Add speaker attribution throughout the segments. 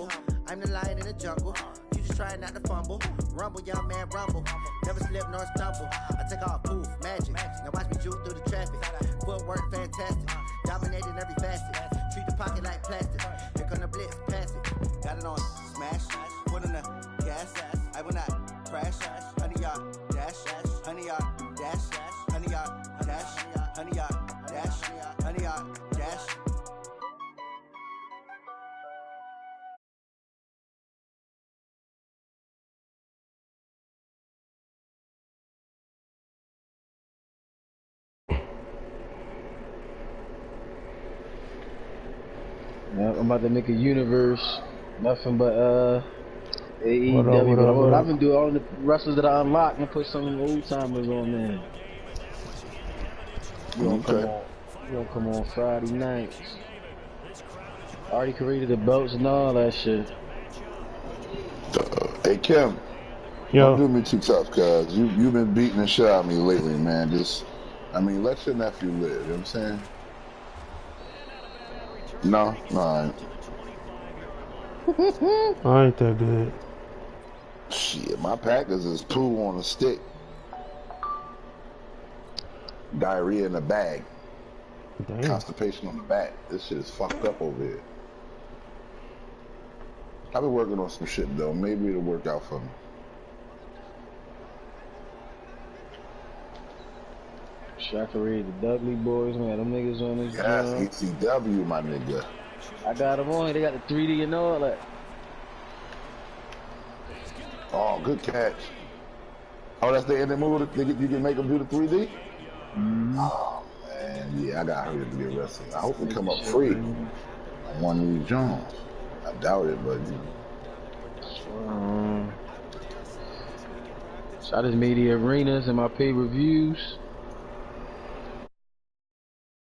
Speaker 1: humble. I'm the lion in the jungle. You just trying not to fumble. Rumble, young man, rumble. Never slip nor stumble. I take off, poof, magic. Now watch me juke through the traffic. Footwork fantastic. Dominating every facet. Treat the pocket like plastic. Here come the blitz, pass it. Got it on smash. Put in the gas. I will not crash. 100-yard dash. 100-yard dash. 100-yard dash. 100-yard dash. 100-yard dash.
Speaker 2: Yeah, I'm about to make a universe, nothing but AEW. What I've been doing, all the wrestlers that I unlocked, and put some of the old timers on there. You don't come on Friday nights. I already created the belts and all that shit.
Speaker 3: Hey Kim, don't do me too tough, cuz you've been beating the shit out of me lately, man. Let your nephew live. You know what I'm saying? No, I
Speaker 4: ain't that good.
Speaker 3: Shit, my Packers is poo on a stick. Diarrhea in the bag.
Speaker 4: Damn.
Speaker 3: Constipation on the back. This shit is fucked up over here. I've been working on some shit though. Maybe it'll work out for me.
Speaker 2: Shaqary, the Dudley boys, man, them niggas on this
Speaker 3: job. Yes, ECW, my nigga.
Speaker 2: I got them on. They got the 3D and all that.
Speaker 3: Oh, good catch. Oh, that's the ending move. You can make them do the 3D?
Speaker 2: Mm-hmm.
Speaker 3: Oh, man. Yeah, I got hurt to be arrested. I hope we come up free. I want Lee Jones. I doubt it, but...
Speaker 2: So I just made the arenas and my pay-per-views.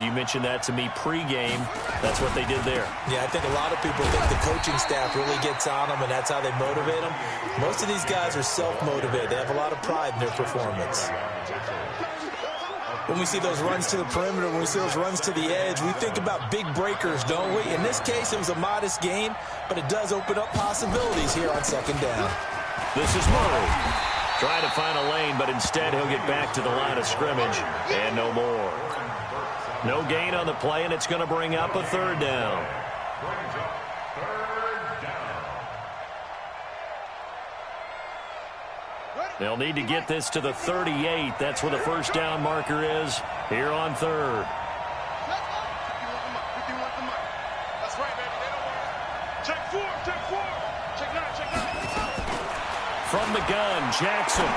Speaker 5: You mentioned that to me pre-game. That's what they did there.
Speaker 6: Yeah, I think a lot of people think the coaching staff really gets on them, and that's how they motivate them. Most of these guys are self-motivated. They have a lot of pride in their performance. When we see those runs to the perimeter, when we see those runs to the edge, we think about big breakers, don't we? In this case, it was a modest gain, but it does open up possibilities here on second down.
Speaker 5: This is Murray. Trying to find a lane, but instead he'll get back to the line of scrimmage, and no more. No gain on the play, and it's going to bring up a third down. They'll need to get this to the 38. That's where the first down marker is here on third.
Speaker 7: That's right, baby. They don't want it. Check 4, check 4. Check 9, check 9.
Speaker 5: From the gun, Jackson.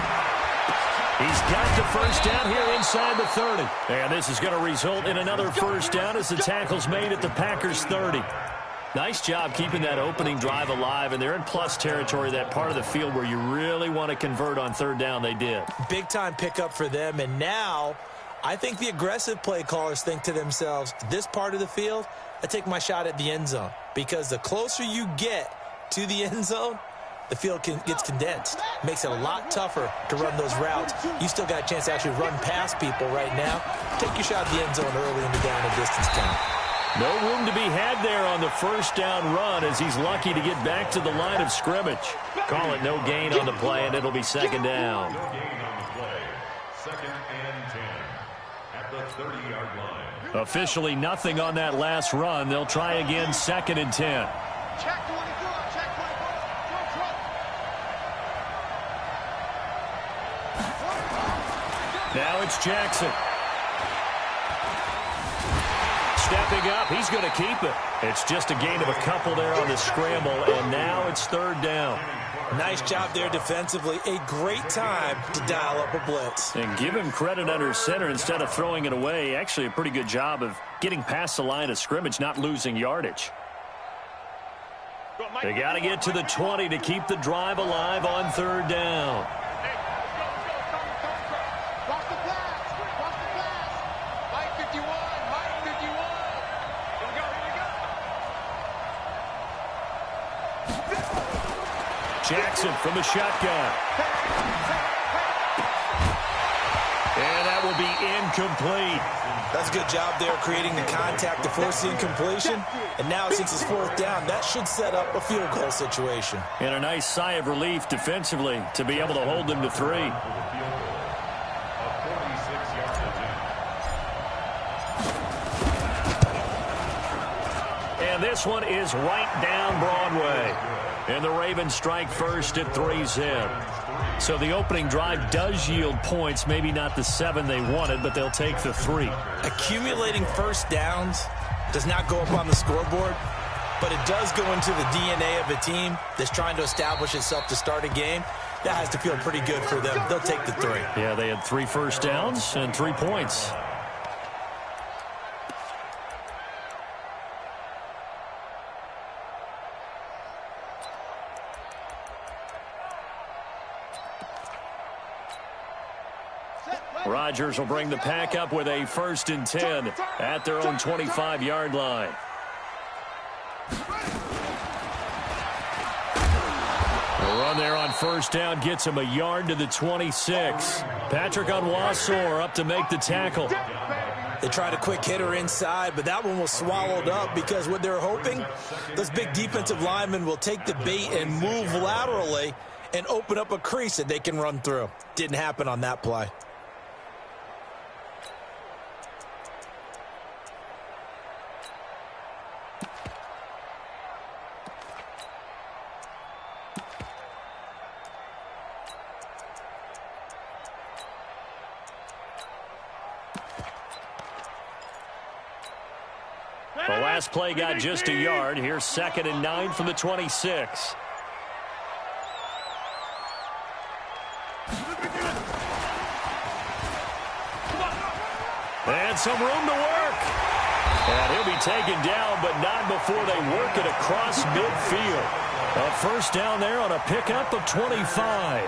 Speaker 5: He's got the first down here inside the 30. And this is going to result in another first down as the tackle's made at the Packers' 30. Nice job keeping that opening drive alive, and they're in plus territory, that part of the field where you really want to convert on third down. They did.
Speaker 6: Big-time pickup for them, and now I think the aggressive play callers think to themselves, this part of the field, I take my shot at the end zone, because the closer you get to the end zone, the field gets condensed. Makes it a lot tougher to run those routes. You still got a chance to actually run past people right now. Take your shot at the end zone early in the down and distance count.
Speaker 5: No room to be had there on the first down run as he's lucky to get back to the line of scrimmage. Call it no gain on the play, and it'll be second down.
Speaker 8: No gain on the play. Second and 10 at the 30-yard line.
Speaker 5: Officially nothing on that last run. They'll try again, second and 10.
Speaker 7: Check 24, check 24.
Speaker 5: Now it's Jackson. Stepping up, he's going to keep it. It's just a gain of a couple there on the scramble, and now it's third down.
Speaker 6: Nice job there defensively. A great time to dial up a blitz.
Speaker 5: And give him credit under center instead of throwing it away. Actually, a pretty good job of getting past the line of scrimmage, not losing yardage. They got to get to the 20 to keep the drive alive on third down. Jackson from the shotgun. And that will be incomplete.
Speaker 6: That's a good job there creating the contact to force the incompletion. And now since it's 4th down, that should set up a field goal situation.
Speaker 5: And a nice sigh of relief defensively to be able to hold them to 3. And this one is right down Broadway. And the Ravens strike first at 3-zip. So the opening drive does yield points, maybe not the 7 they wanted, but they'll take the 3.
Speaker 6: Accumulating first downs does not go up on the scoreboard, but it does go into the DNA of a team that's trying to establish itself to start a game. That has to feel pretty good for them. They'll take the 3.
Speaker 5: Yeah, they had 3 first downs and 3 points. Rodgers will bring the pack up with a 1st and 10 at their own 25-yard line. The run there on 1st down gets him a yard to the 26. Patrick Onwuasor up to make the tackle.
Speaker 6: They tried a quick hitter inside, but that one was swallowed up because what they're hoping, those big defensive linemen will take the bait and move laterally and open up a crease that they can run through. Didn't happen on that play.
Speaker 5: The last play got just a yard. Here's 2nd and 9 from the 26. And some room to work. And he'll be taken down, but not before they work it across midfield. A 1st down there on a pickup of 25.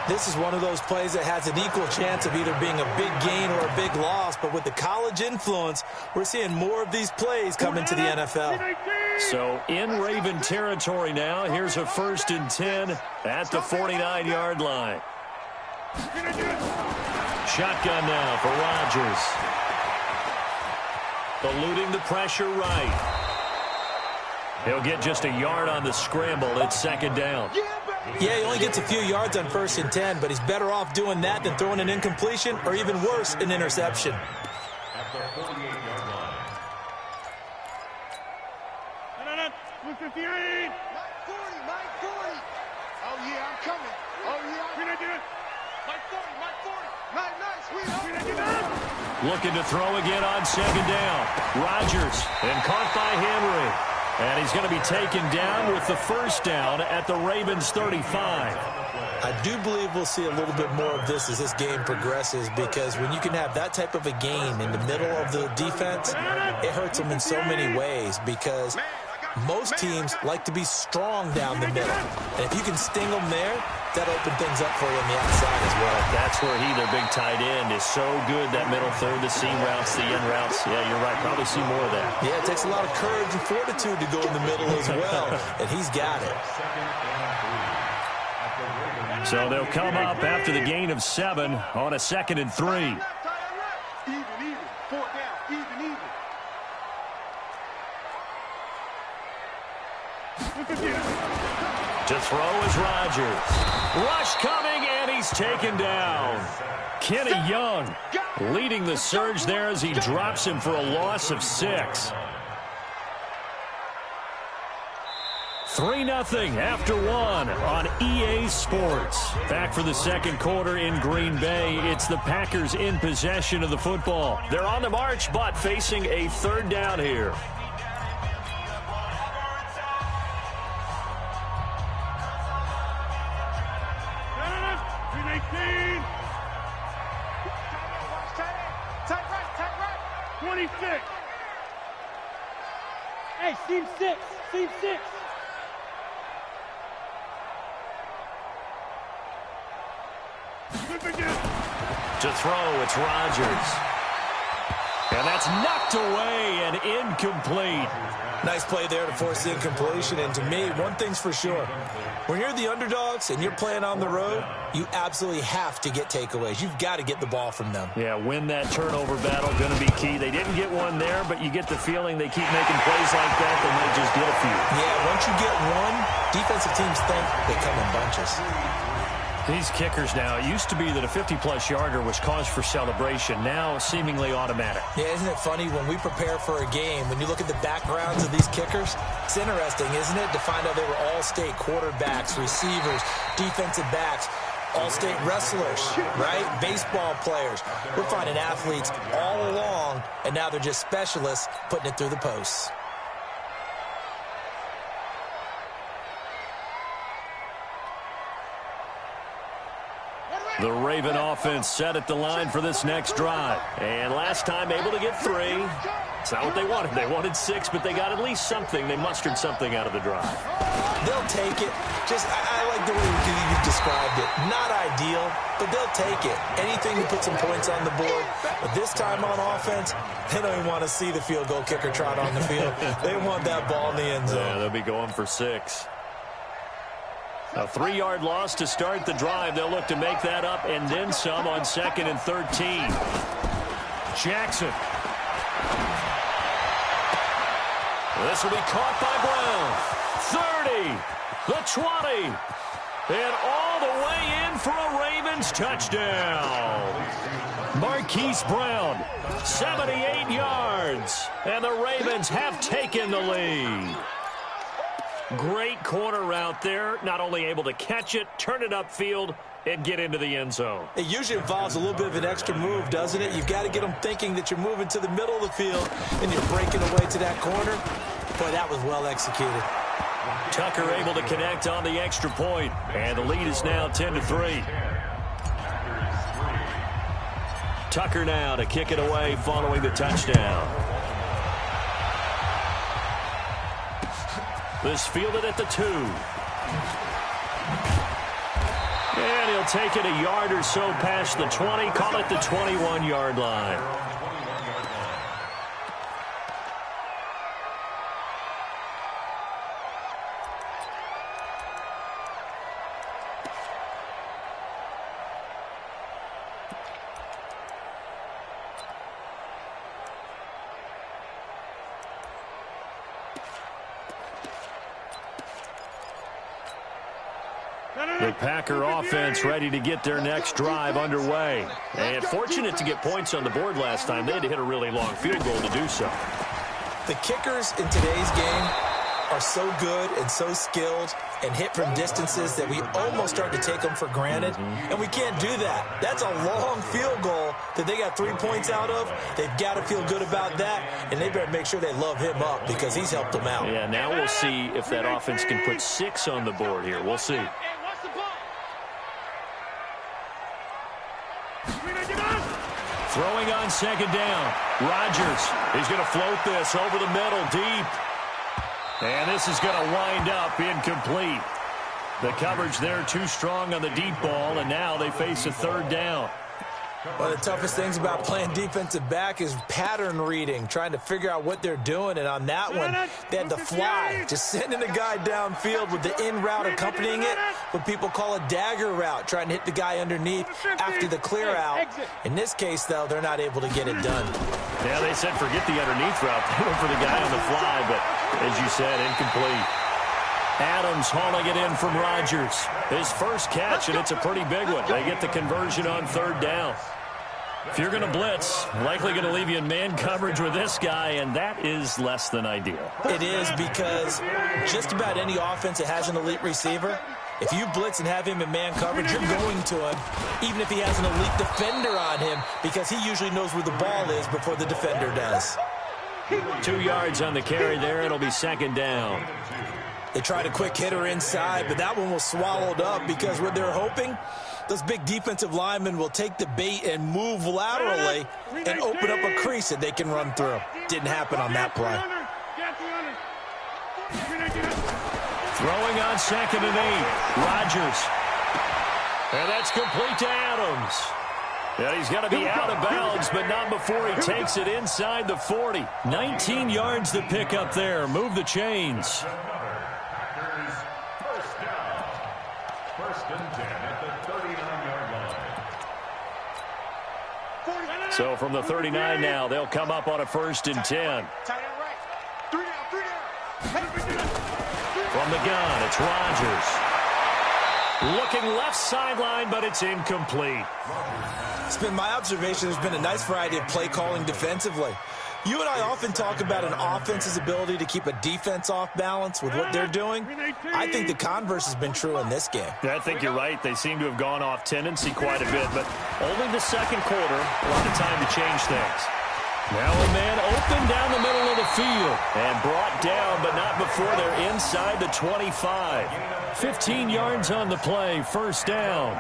Speaker 6: This is one of those plays that has an equal chance of either being a big gain or a big loss, but with the college influence, we're seeing more of these plays come into the NFL.
Speaker 5: So in Raven territory now, here's a 1st and 10 at the 49-yard line. Shotgun now for Rodgers. Eluding the pressure right. He'll get just a yard on the scramble. It's 2nd down.
Speaker 6: Yeah, he only gets a few yards on 1st and 10, but he's better off doing that than throwing an incompletion or even worse, an interception.
Speaker 8: At the 48-yard line.
Speaker 7: Mike 40, Mike 40. Oh, yeah, I'm coming. Oh, yeah. Mike 40. Nice.
Speaker 5: Looking to throw again on 2nd down. Rodgers, and caught by Henry. And he's going to be taken down with the 1st down at the Ravens 35.
Speaker 6: I do believe we'll see a little bit more of this as this game progresses, because when you can have that type of a gain in the middle of the defense, it hurts them in so many ways, because most teams like to be strong down the middle. And if you can sting them there, that'll open things up for you on the outside as well.
Speaker 5: That's where their big tight end, is so good, that middle third, the seam routes, the in routes. Yeah, you're right. Probably see more of that.
Speaker 6: Yeah, it takes a lot of courage and fortitude to go in the middle as well, and he's got it.
Speaker 5: So they'll come up after the gain of 7 on a 2nd and 3.
Speaker 7: Even. 4 down. Even.
Speaker 5: To throw is Rodgers. Rush coming, and he's taken down. Kenny Young leading the surge there as he drops him for a loss of 6. 3-0 after 1 on EA Sports. Back for the 2nd quarter in Green Bay. It's the Packers in possession of the football. They're on the march, but facing a 3rd down here.
Speaker 9: Hey, seam 6.
Speaker 5: To throw, it's Rodgers. And that's knocked away and incomplete.
Speaker 6: Nice play there to force the incompletion. And to me, one thing's for sure. When you're the underdogs and you're playing on the road, you absolutely have to get takeaways. You've got to get the ball from them.
Speaker 5: Yeah, win that turnover battle, going to be key. They didn't get one there, but you get the feeling they keep making plays like that, they might just get a few.
Speaker 6: Yeah, once you get one, defensive teams think they come in bunches.
Speaker 5: These kickers now, it used to be that a 50-plus yarder was cause for celebration. Now, seemingly automatic.
Speaker 6: Yeah, isn't it funny when we prepare for a game, when you look at the backgrounds of these kickers, it's interesting, isn't it, to find out they were all-state quarterbacks, receivers, defensive backs, all-state wrestlers, right? Baseball players. We're finding athletes all along, and now they're just specialists putting it through the posts.
Speaker 5: The Raven offense set at the line for this next drive. And last time able to get 3. It's not what they wanted. They wanted 6, but they got at least something. They mustered something out of the drive.
Speaker 6: They'll take it. I like the way you described it. Not ideal, but they'll take it. Anything to put some points on the board. But this time on offense, they don't even want to see the field goal kicker trot on the field. They want that ball in the end zone.
Speaker 5: Yeah, they'll be going for 6. A 3-yard loss to start the drive. They'll look to make that up and then some on 2nd and 13. Jackson. This will be caught by Brown. 30. The 20. And all the way in for a Ravens touchdown. Marquise Brown, 78 yards. And the Ravens have taken the lead. Great corner route there. Not only able to catch it, turn it upfield, and get into the end zone.
Speaker 6: It usually involves a little bit of an extra move, doesn't it? You've got to get them thinking that you're moving to the middle of the field and you're breaking away to that corner. Boy, that was well executed.
Speaker 5: Tucker able to connect on the extra point, and the lead is now 10-3. Tucker now to kick it away following the touchdown. This fielded at the 2. And he'll take it a yard or so past the 20, call it the 21-yard line. The Packer offense ready to get their next drive underway. And fortunate to get points on the board last time. They had to hit a really long field goal to do so.
Speaker 6: The kickers in today's game are so good and so skilled and hit from distances that we almost start to take them for granted. And we can't do that. That's a long field goal that they got 3 points out of. They've got to feel good about that, and they better make sure they love him up because he's helped them out.
Speaker 5: Yeah, now we'll see if that offense can put 6 on the board here. We'll see. Throwing on 2nd down. Rodgers is going to float this over the middle deep. And this is going to wind up incomplete. The coverage there too strong on the deep ball, and now they face a 3rd down.
Speaker 6: One of the toughest things about playing defensive back is pattern reading, trying to figure out what they're doing. And on that one, they had the fly, just sending a guy downfield with the in route accompanying it, what people call a dagger route, trying to hit the guy underneath after the clear out. In this case, though, they're not able to get it done.
Speaker 5: Yeah, they said forget the underneath route. They went for the guy on the fly, but as you said, incomplete. Adams hauling it in from Rodgers. His first catch, and it's a pretty big one. They get the conversion on 3rd down. If you're going to blitz, likely going to leave you in man coverage with this guy, and that is less than ideal.
Speaker 6: It is, because just about any offense that has an elite receiver, if you blitz and have him in man coverage, you're going to him, even if he has an elite defender on him, because he usually knows where the ball is before the defender does.
Speaker 5: 2 yards on the carry there. It'll be 2nd down.
Speaker 6: They tried a quick hitter inside, but that one was swallowed up because what they're hoping, those big defensive linemen will take the bait and move laterally and open up a crease that they can run through. Didn't happen on that play.
Speaker 5: Throwing on 2nd and 8. Rodgers. And that's complete to Adams. Yeah, he's going to be out of bounds, but not before he takes it inside the 40. 19 yards to pick up there. Move the chains.
Speaker 8: Packers first down. First and 10 at the 39-yard line.
Speaker 5: So from the 39 now, they'll come up on a 1st and 10. From the gun, it's Rodgers. Looking left sideline, but it's incomplete.
Speaker 6: It's been my observation there's been a nice variety of play calling defensively. You and I often talk about an offense's ability to keep a defense off balance with what they're doing. I think the converse has been true in this game.
Speaker 5: Yeah, I think you're right. They seem to have gone off tendency quite a bit, but only the second quarter, a lot of time to change things. Now a man open down the middle of the field and brought down, but not before they're inside the 25. 15 yards on the play, 1st down.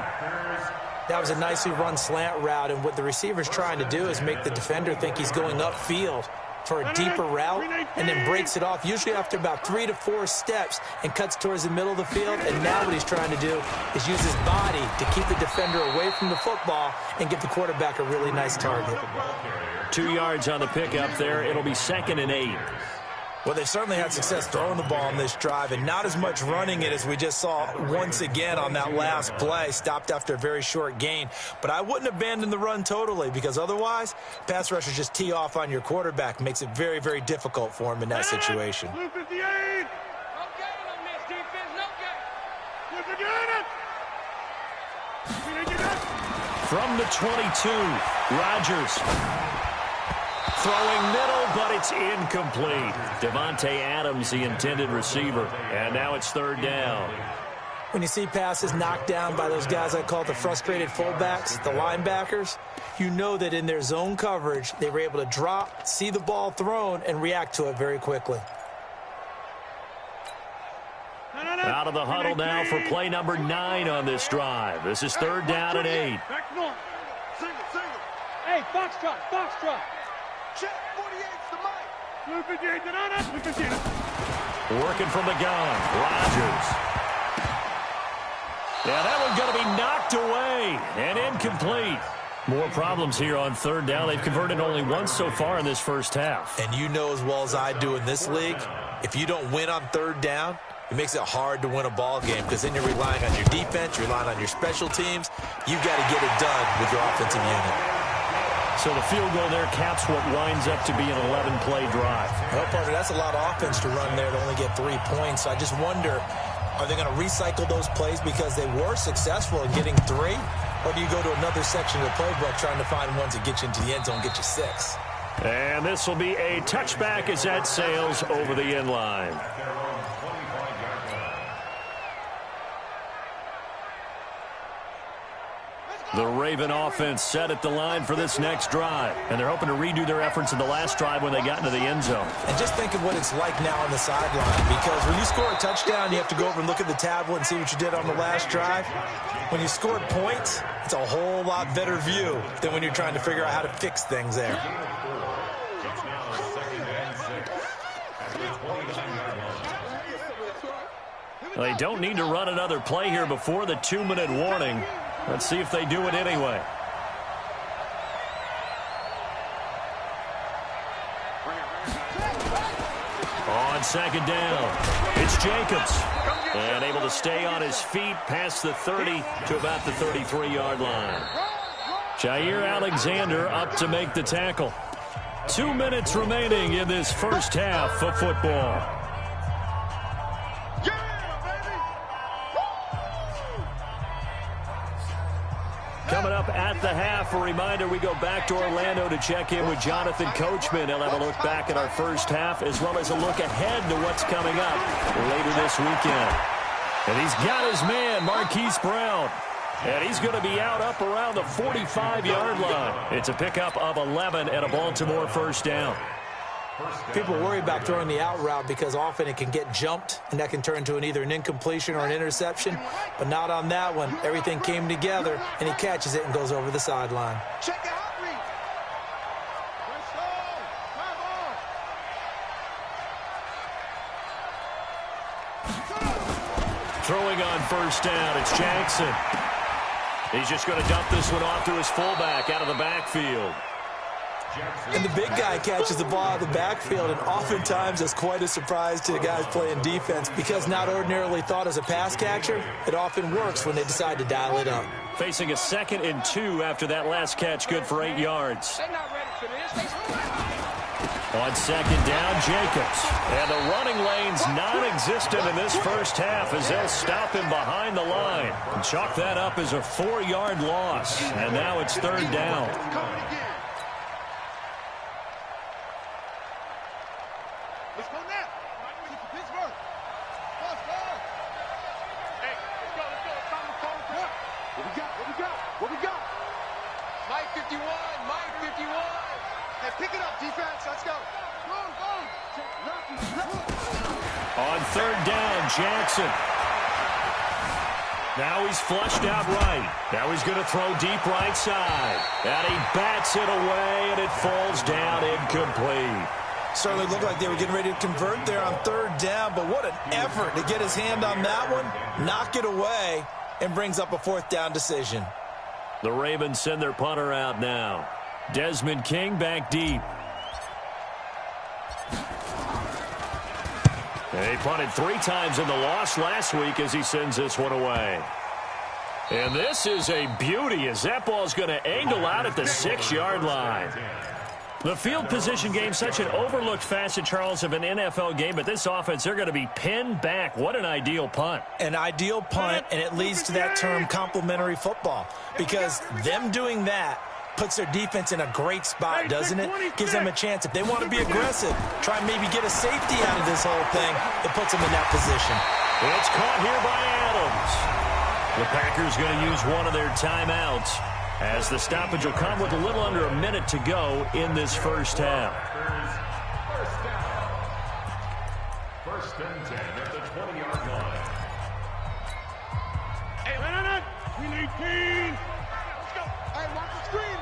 Speaker 6: That was a nicely run slant route, and what the receiver's trying to do is make the defender think he's going upfield for a deeper route and then breaks it off, usually after about 3 to 4 steps, and cuts towards the middle of the field. And now what he's trying to do is use his body to keep the defender away from the football and give the quarterback a really nice target.
Speaker 5: 2 yards on the pickup there. It'll be 2nd and 8.
Speaker 6: Well, they've certainly had success throwing the ball in this drive, and not as much running it as we just saw once again on that last play, stopped after a very short gain. But I wouldn't abandon the run totally, because otherwise, pass rushers just tee off on your quarterback. Makes it very, very difficult for him in that situation.
Speaker 7: Blue 58. No gain on this defense, no gain.
Speaker 5: From the 22, Rodgers. Throwing middle, but it's incomplete. Devontae Adams, the intended receiver. And now it's 3rd down.
Speaker 6: When you see passes knocked down by those guys I call the frustrated fullbacks, the linebackers, you know that in their zone coverage, they were able to drop, see the ball thrown, and react to it very quickly.
Speaker 5: Out of the huddle now for play number 9 on this drive. This is 3rd down and 8.
Speaker 7: Hey, Foxtrot, Foxtrot. Check, 48's the mic. Blue 58, Blue 58.
Speaker 5: Working from the gun, Rodgers. Yeah, that one's going to be knocked away and incomplete. More problems here on 3rd down. They've converted only once so far in this first half.
Speaker 6: And you know as well as I do in this league, if you don't win on 3rd down, it makes it hard to win a ball game, because then you're relying on your defense, you're relying on your special teams. You've got to get it done with your offensive unit.
Speaker 5: So the field goal there caps what winds up to be an 11-play drive.
Speaker 6: Well, partner, that's a lot of offense to run there to only get 3 points. So I just wonder, are they going to recycle those plays because they were successful in getting 3? Or do you go to another section of the playbook trying to find ones that get you into the end zone, get you 6?
Speaker 5: And this will be a touchback as that sails over the end line. The Raven offense set at the line for this next drive. And they're hoping to redo their efforts in the last drive when they got into the end zone.
Speaker 6: And just think of what it's like now on the sideline. Because when you score a touchdown, you have to go over and look at the tablet and see what you did on the last drive. When you scored points, it's a whole lot better view than when you're trying to figure out how to fix things there.
Speaker 5: They don't need to run another play here before the 2-minute warning. Let's see if they do it anyway. On 2nd down, it's Jacobs. And able to stay on his feet past the 30 to about the 33-yard line. Jair Alexander up to make the tackle. 2 minutes remaining in this first half of football. Coming up at the half, a reminder, we go back to Orlando to check in with Jonathan Coachman. He'll have a look back at our first half as well as a look ahead to what's coming up later this weekend. And he's got his man, Marquise Brown. And he's going to be out up around the 45-yard line. It's a pickup of 11 and a Baltimore 1st down.
Speaker 6: People worry about throwing the out route because often it can get jumped, and that can turn into either an incompletion or an interception. But not on that one. Everything came together, and he catches it and goes over the sideline.
Speaker 7: Check it out, Reed. Let's go.
Speaker 5: Throwing on 1st down, it's Jackson. He's just going to dump this one off to his fullback out of the backfield.
Speaker 6: And the big guy catches the ball out of the backfield, and oftentimes it's quite a surprise to the guys playing defense because not ordinarily thought as a pass catcher, it often works when they decide to dial it up.
Speaker 5: Facing a 2nd and 2 after that last catch, good for 8 yards.
Speaker 7: They're not ready for this.
Speaker 5: On 2nd down, Jacobs. And the running lane's non-existent in this first half as they'll stop him behind the line. And chalk that up as a 4-yard loss. And now it's 3rd down.
Speaker 7: Let's go now. Get to Pittsburgh. Let's go. Hey, let's go. It's time to call it. What we got? Mike 51. Hey, pick it up, defense. Let's go. Go.
Speaker 5: On 3rd down, Jackson. Now he's flushed out right. Now he's going to throw deep right side. And he bats it away, and it falls down incomplete.
Speaker 6: Certainly looked like they were getting ready to convert there on 3rd down, but what an effort to get his hand on that one, knock it away, and brings up a 4th down decision.
Speaker 5: The Ravens send their punter out now. Desmond King back deep. And he punted 3 times in the loss last week as he sends this one away. And this is a beauty as that ball's going to angle out at the 6-yard line. The field position game, such an overlooked facet, Charles, of an NFL game, but this offense, they're going to be pinned back. What an ideal punt.
Speaker 6: An ideal punt, and it leads to that term complementary football, because them doing that puts their defense in a great spot, doesn't it? Gives them a chance. If they want to be aggressive, try and maybe get a safety out of this whole thing, it puts them in that position.
Speaker 5: It's caught here by Adams. The Packers going to use one of their timeouts, as the stoppage will come with a little under a minute to go in this first half.
Speaker 8: First and 10 at the 20-yard line.
Speaker 7: Hey, Leonard, we need 18. Let's go. Hey, watch the screen.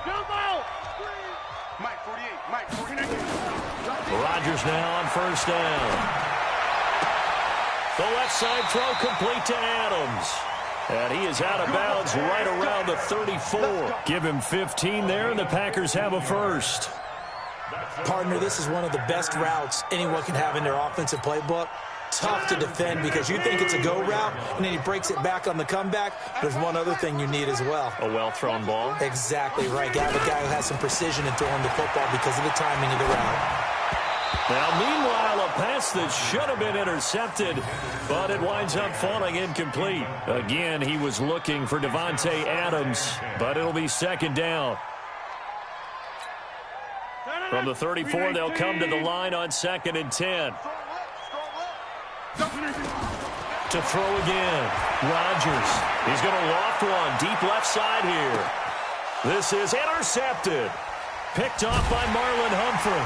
Speaker 7: Jump out. Screen. Mike 48.
Speaker 5: Rodgers now on 1st down. The left side throw complete to Adams. And he is out of bounds right around the 34. Give him 15 there, and the Packers have a first.
Speaker 6: Partner, this is one of the best routes anyone can have in their offensive playbook. Tough to defend because you think it's a go route, and then he breaks it back on the comeback. There's one other thing you need as well.
Speaker 5: A well-thrown ball.
Speaker 6: Exactly right. Got a guy who has some precision in throwing the football because of the timing of the route.
Speaker 5: Now, meanwhile, a pass that should have been intercepted, but it winds up falling incomplete. Again, he was looking for Devontae Adams, but it'll be 2nd down. From the 34, they'll come to the line on 2nd and 10. To throw again, Rodgers. He's going to loft one deep left side here. This is intercepted. Picked off by Marlon Humphrey.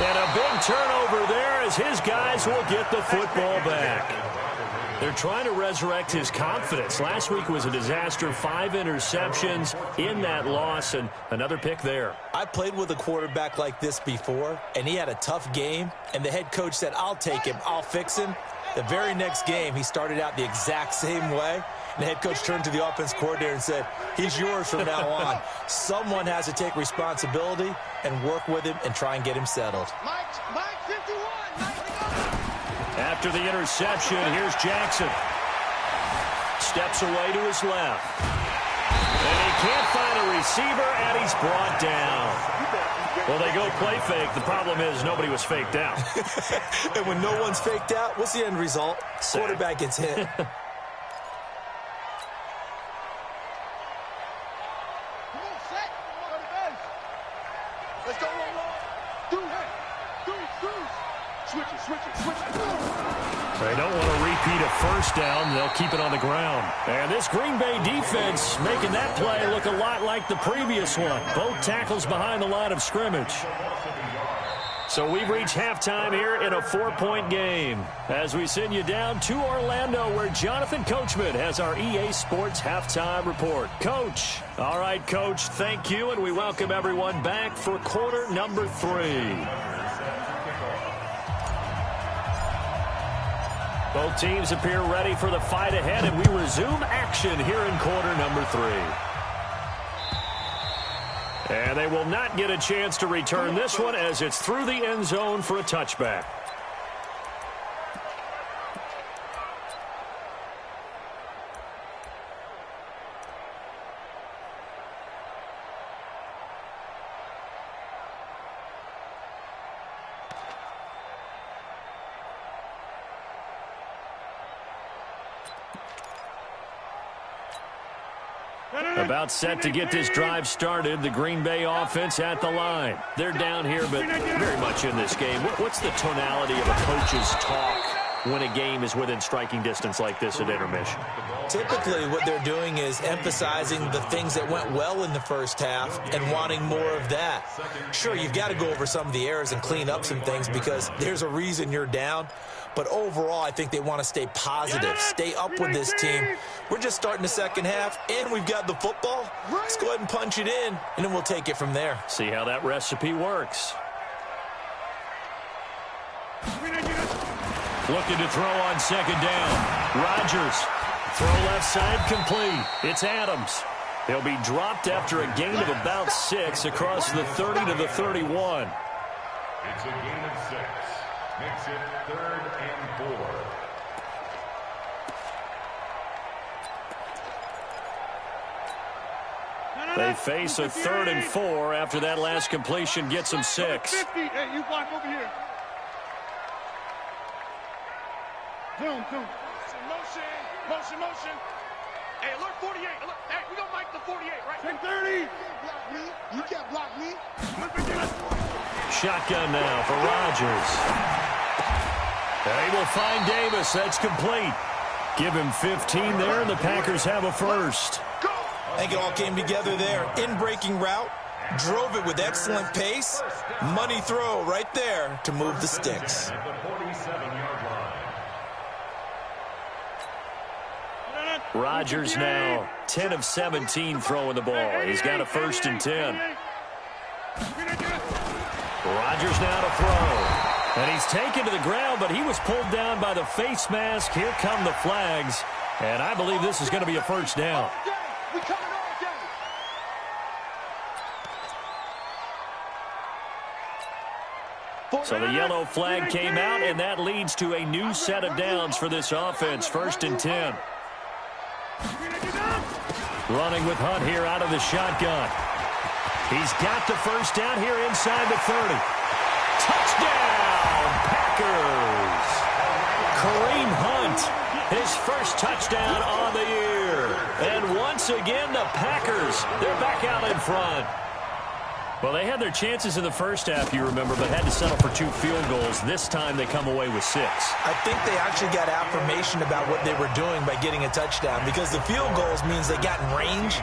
Speaker 5: And a big turnover there as his guys will get the football back. They're trying to resurrect his confidence. Last week was a disaster. 5 interceptions in that loss, and another pick there.
Speaker 6: I played with a quarterback like this before, and he had a tough game, and the head coach said, I'll take him, I'll fix him. The very next game, he started out the exact same way. And the head coach turned to the offense coordinator and said, he's yours from now on. Someone has to take responsibility and work with him and try and get him settled.
Speaker 7: Mike 51.
Speaker 5: After the interception, here's Jackson. Steps away to his left. And he can't find a receiver, and he's brought down. Well, they go play fake. The problem is nobody was faked out.
Speaker 6: And when no one's faked out, what's the end result?
Speaker 5: Sack.
Speaker 6: Quarterback gets hit.
Speaker 7: Let's go, roll. Switch it.
Speaker 5: They don't want to repeat a first down. They'll keep it on the ground. And this Green Bay defense making that play look a lot like the previous one. Both tackles behind the line of scrimmage. So we've reached halftime here in a 4-point game as we send you down to Orlando where Jonathan Coachman has our EA Sports halftime report. Coach. All right, Coach, thank you, and we welcome everyone back for quarter number 3. Both teams appear ready for the fight ahead, and we resume action here in quarter number 3. And they will not get a chance to return this one as it's through the end zone for a touchback. About set to get this drive started. The Green Bay offense at the line. They're down here, but very much in this game. What's the tonality of a coach's talk when a game is within striking distance like this at intermission?
Speaker 6: Typically, what they're doing is emphasizing the things that went well in the first half and wanting more of that. Sure, you've got to go over some of the errors and clean up some things because there's a reason you're down. But overall, I think they want to stay positive, stay up with this team. We're just starting the second half, and we've got the football. Let's go ahead and punch it in, and then we'll take it from there.
Speaker 5: See how that recipe works. Looking to throw on second down. Rodgers. Throw left side complete. It's Adams. He'll be dropped after a gain of about 6 across the 30 to the 31.
Speaker 8: It's a gain of 6. Makes it 3rd and 4.
Speaker 5: They face a 3rd and 4 after that last completion gets them 6.
Speaker 7: Hey, you block over here. Zoom. Motion. Hey, alert 48. Alert. Hey, we gonna make the 48, right? 10-30. Block me. You can't block me.
Speaker 5: Shotgun now for Rodgers. They will find Davis. That's complete. Give him 15 there, and the Packers have a first.
Speaker 6: I think it all came together there. In-breaking route, drove it with excellent pace. Money throw right there to move the sticks.
Speaker 8: At the 47-yard line.
Speaker 5: Rodgers now 10 of 17 throwing the ball. He's got a 1st and 10. Rodgers now to throw. And he's taken to the ground, but he was pulled down by the face mask. Here come the flags. And I believe this is going to be a first down. So the yellow flag came out, and that leads to a new set of downs for this offense. 1st and 10. Running with Hunt here out of the shotgun. He's got the first down here inside the 30. Touchdown, Packers! Kareem Hunt, his first touchdown on the year. And once again, the Packers, they're back out in front. Well, they had their chances in the first half, you remember, but had to settle for 2 field goals. This time they come away with 6.
Speaker 6: I think they actually got affirmation about what they were doing by getting a touchdown because the field goals means they got in range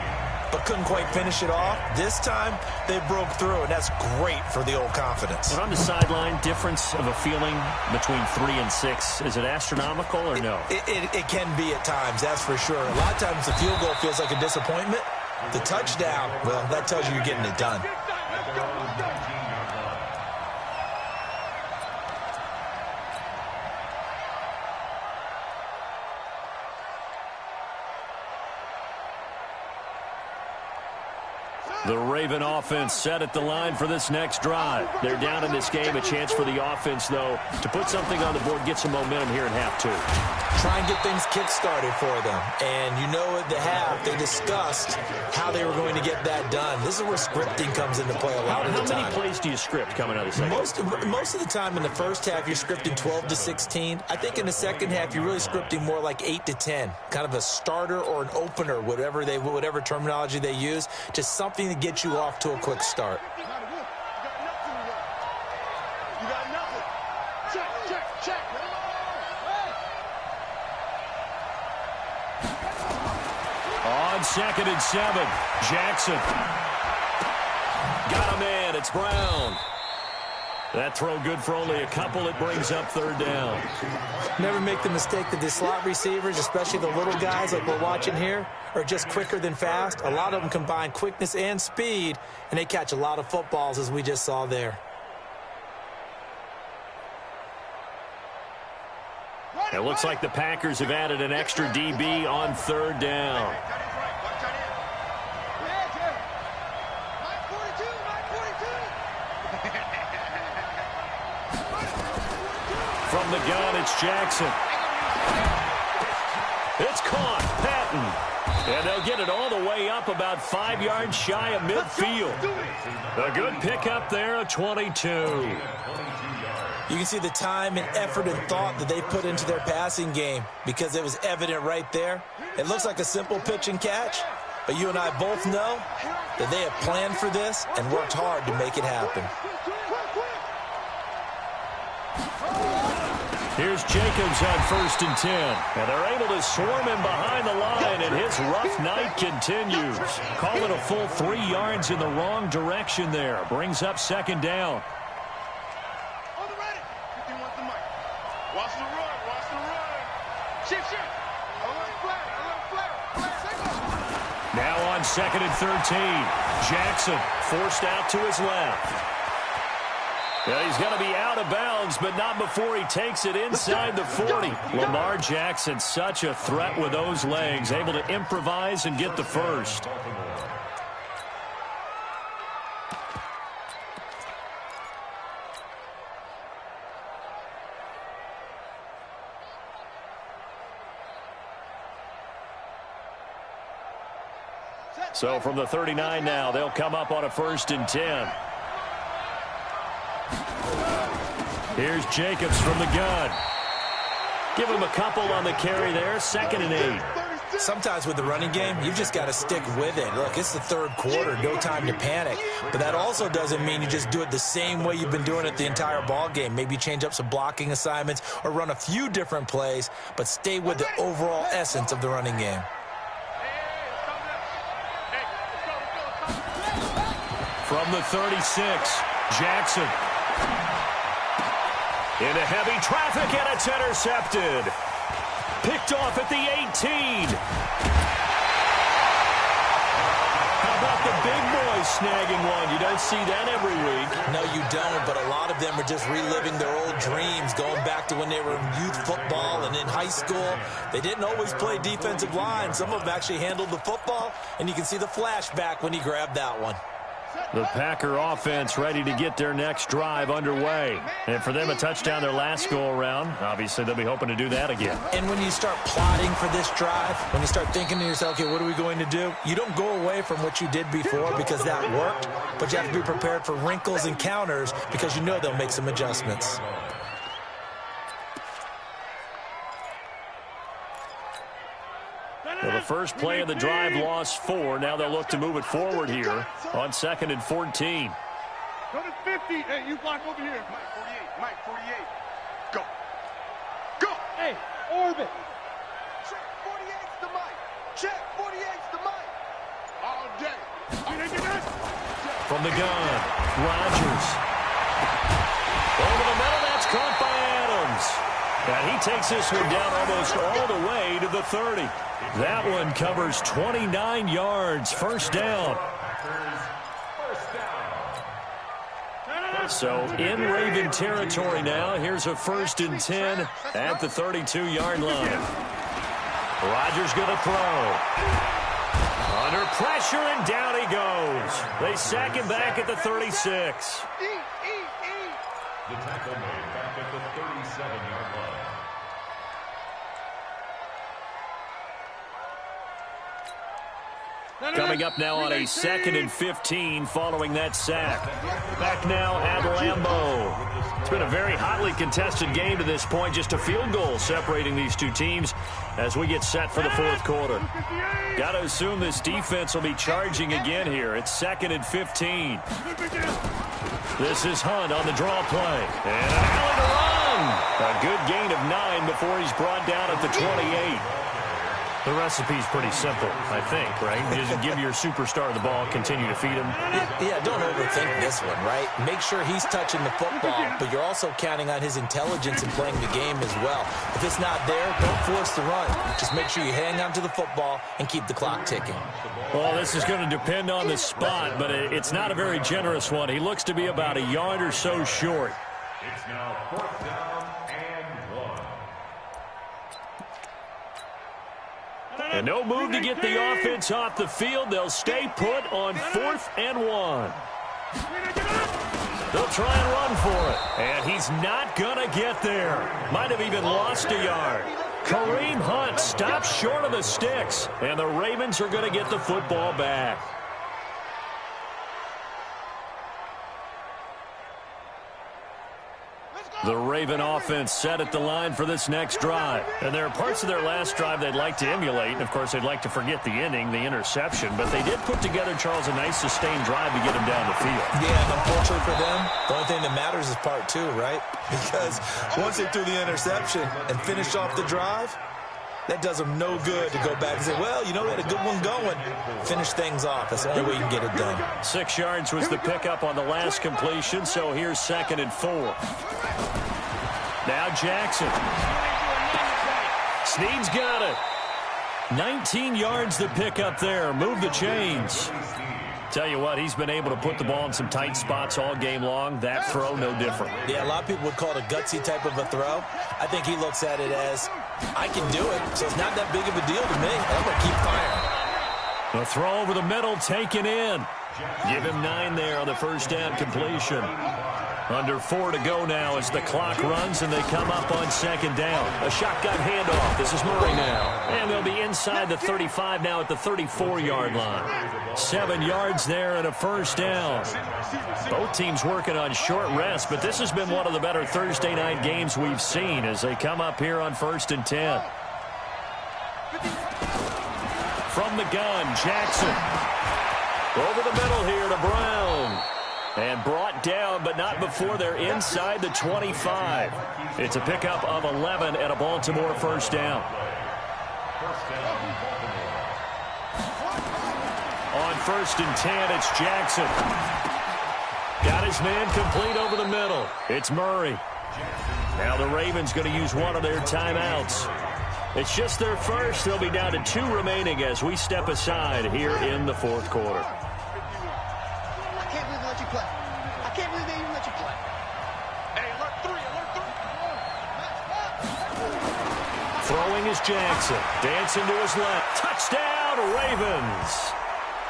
Speaker 6: but couldn't quite finish it off. This time, they broke through, and that's great for the old confidence.
Speaker 5: But on the sideline, difference of a feeling between 3 and 6, is it astronomical or no?
Speaker 6: It can be at times, that's for sure. A lot of times the field goal feels like a disappointment. The touchdown, well, that tells you you're getting it done.
Speaker 5: The Raven offense set at the line for this next drive. They're down in this game. A chance for the offense, though, to put something on the board, get some momentum here in half 2.
Speaker 6: Try and get things kick-started for them. And you know at the half, they discussed how they were going to get that done. This is where scripting comes into play a lot of the time.
Speaker 5: How many plays do you script coming out of the second?
Speaker 6: Most of the time in the first half, you're scripting 12 to 16. I think in the second half, you're really scripting more like 8 to 10. Kind of a starter or an opener, whatever terminology they use. Just something to get you off to a quick start.
Speaker 7: You got nothing. Check.
Speaker 5: On 2nd and 7, Jackson. Got him in. It's Brown. That throw good for only a couple. It brings up 3rd down.
Speaker 6: Never make the mistake that the slot receivers, especially the little guys like we're watching here, are just quicker than fast. A lot of them combine quickness and speed, and they catch a lot of footballs, as we just saw there.
Speaker 5: It looks like the Packers have added an extra DB on third down. From the gun, it's Jackson. It's caught. Patton. And they'll get it all the way up about 5 yards shy of midfield. A good pickup there, a 22.
Speaker 6: You can see the time and effort and thought that they put into their passing game because it was evident right there. It looks like a simple pitch and catch, but you and I both know that they have planned for this and worked hard to make it happen.
Speaker 5: Here's Jacobs on 1st and 10. And they're able to swarm him behind the line, and his rough night continues. Call it a full 3 yards in the wrong direction there. Brings up 2nd down.
Speaker 7: On the ready. 51's the mic. Watch the run. Watch the run. Shift. A little flat.
Speaker 5: Now on 2nd and 13. Jackson forced out to his left. Yeah, he's going to be out of bounds, but not before he takes it inside the 40. Lamar Jackson, such a threat with those legs, able to improvise and get the first. So from the 39 now, they'll come up on a 1st and 10. Here's Jacobs from the gun. Give him a couple on the carry there. 2nd and 8.
Speaker 6: Sometimes with the running game, you've just got to stick with it. Look, it's the 3rd quarter, no time to panic. But that also doesn't mean you just do it the same way you've been doing it the entire ball game. Maybe change up some blocking assignments or run a few different plays, but stay with the overall essence of the running game.
Speaker 5: From the 36, Jackson. Into heavy traffic, and it's intercepted. Picked off at the 18. How about the big boys snagging one? You don't see that every week.
Speaker 6: No, you don't, but a lot of them are just reliving their old dreams, going back to when they were in youth football and in high school. They didn't always play defensive line. Some of them actually handled the football, and you can see the flashback when he grabbed that one.
Speaker 5: The Packer offense ready to get their next drive underway. And for them, a touchdown their last go-around. Obviously, they'll be hoping to do that again.
Speaker 6: And when you start plotting for this drive, when you start thinking to yourself, okay, what are we going to do? You don't go away from what you did before because that worked, but you have to be prepared for wrinkles and counters because you know they'll make some adjustments.
Speaker 5: Well, the first play of the drive lost 4. Now they'll look to move it forward here on 2nd and 14.
Speaker 7: Go to 50. Hey, you block over here. Mike 48. Go. Go. Hey, orbit. Check 48's the mic. Check 48's the mic. All day.
Speaker 5: From the gun, Rodgers. Over the middle, that's caught by Adams. And he takes this one down almost all the way to the 30. That one covers 29 yards. 1st down. So in Raven territory now. Here's a 1st and 10 at the 32-yard line. Rodgers going to throw. Under pressure, and down he goes. They sack him back at the 36.
Speaker 8: The tackle made back at the 37-yard line.
Speaker 5: Coming up now on a 2nd and 15 following that sack. Back now at Lambeau. It's been a very hotly contested game to this point. Just a field goal separating these two teams as we get set for the 4th quarter. Got to assume this defense will be charging again here. It's 2nd and 15. This is Hunt on the draw play. And an alley to run. A good gain of 9 before he's brought down at the 28. The recipe's pretty simple, I think, right? Just give your superstar the ball, continue to feed him.
Speaker 6: Yeah, don't overthink this one, right? Make sure he's touching the football, but you're also counting on his intelligence in playing the game as well. If it's not there, don't force the run. Just make sure you hang on to the football and keep the clock ticking.
Speaker 5: Well, this is going to depend on the spot, but it's not a very generous one. He looks to be about a yard or so short.
Speaker 8: It's now 4th down and 1.
Speaker 5: And no move to get the offense off the field. They'll stay put on 4th and 1. They'll try and run for it. And he's not going to get there. Might have even lost a yard. Kareem Hunt stops short of the sticks. And the Ravens are going to get the football back. The Raven offense set at the line for this next drive. And there are parts of their last drive they'd like to emulate. And, of course, they'd like to forget the ending, the interception. But they did put together, Charles, a nice sustained drive to get them down the field.
Speaker 6: Yeah, and unfortunately for them, the only thing that matters is part 2, right? Because once they threw the interception and finished off the drive, that does them no good to go back and say, well, you know, we had a good one going. Finish things off. That's the only way you can get it done. 6 yards was the pickup on the last completion, so here's 2nd and 4. Now Jackson. Snead's got it. 19 yards the pickup there. Move the chains. Tell you what, he's been able to put the ball in some tight spots all game long. That throw, no different. Yeah, a lot of people would call it a gutsy type of a throw. I think he looks at it as, I can do it, so it's not that big of a deal to me. I'm going to keep firing. The throw over the middle, taken in. Give him 9 there on the first down completion. Under 4 to go now as the clock runs and they come up on 2nd down. A shotgun handoff. This is Murray now. And they'll be inside the 35 now at the 34-yard line. 7 yards there and a first down. Both teams working on short rest, but this has been one of the better Thursday night games we've seen as they come up here on 1st and 10. From the gun, Jackson. Over the middle here to Brown. And brought down, but not before they're inside the 25. It's a pickup of 11 and a Baltimore first down. On 1st and 10, it's Jackson. Got his man complete over the middle. It's Murray. Now the Ravens going to use one of their timeouts. It's just their first. They'll be down to 2 remaining as we step aside here in the 4th quarter. Throwing is Jackson. Dancing to his left. Touchdown, Ravens.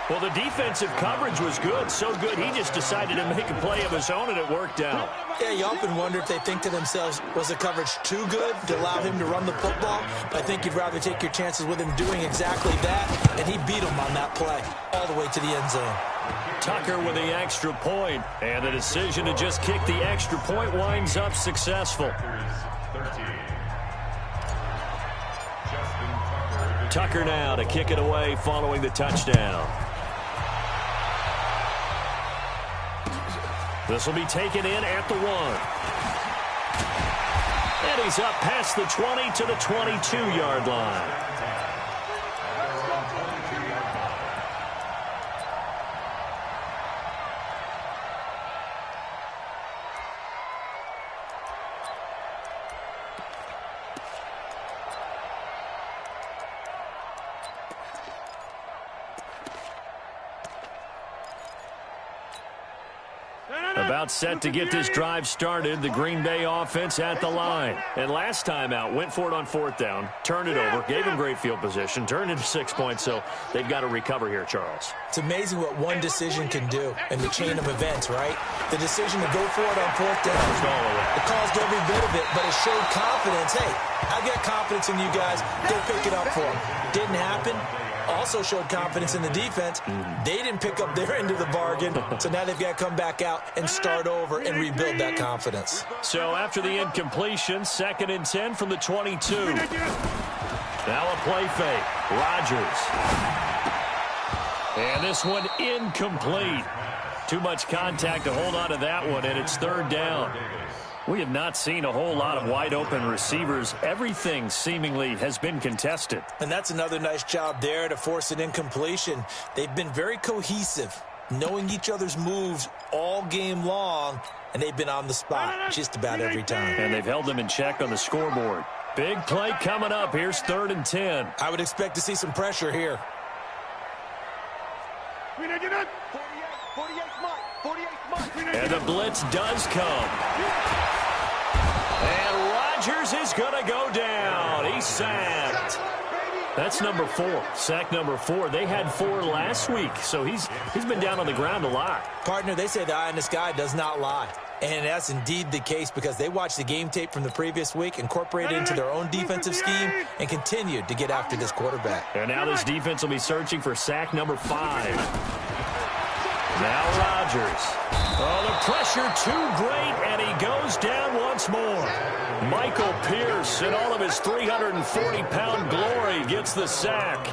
Speaker 6: Well, the defensive coverage was good. So good, he just decided to make a play of his own, and it worked out. Yeah, you often wonder if they think to themselves, was the coverage too good to allow him to run the football? But I think you'd rather take your chances with him doing exactly that, and he beat him on that play all the way to the end zone. Tucker with the extra point, and the decision to just kick the extra point winds up successful. Tucker now to kick it away following the touchdown. This will be taken in at the 1. And he's up past the 20 to the 22-yard line. About set to get this drive started, the Green Bay offense at the line. And last time out, went for it on 4th down, turned it over, gave him great field position, turned into 6 points, so they've got to recover here, Charles. It's amazing what one decision can do in the chain of events, right? The decision to go for it on 4th down. It caused every bit of it, but it showed confidence. Hey, I've got confidence in you guys. Go pick it up for them. Didn't happen. Also showed confidence in the defense. They didn't pick up their end of the bargain, so now they've got to come back out and start over and rebuild that confidence. So after the incompletion, 2nd and 10 from the 22. Now a play fake. Rodgers. And this one incomplete. Too much contact to hold on to that one, and it's 3rd down. We have not seen a whole lot of wide-open receivers. Everything seemingly has been contested. And that's another nice job there to force an incompletion. They've been very cohesive, knowing each other's moves all game long, and they've been on the spot just about every time. And they've held them in check on the scoreboard. Big play coming up. Here's 3rd and 10. I would expect to see some pressure here. And the blitz does come. And Rodgers is going to go down. He's sacked.
Speaker 5: That's number 4. Sack number 4. They had 4 last week, so he's been down on the ground a lot.
Speaker 6: Partner, they say the eye in the sky does not lie. And that's indeed the case because they watched the game tape from the previous week, incorporated it into their own defensive scheme, and continued to get after this quarterback.
Speaker 5: And now this defense will be searching for sack number 5. Now Rodgers. Oh, the pressure too great, and he goes down once more. Michael Pierce, in all of his 340-pound glory, gets the sack.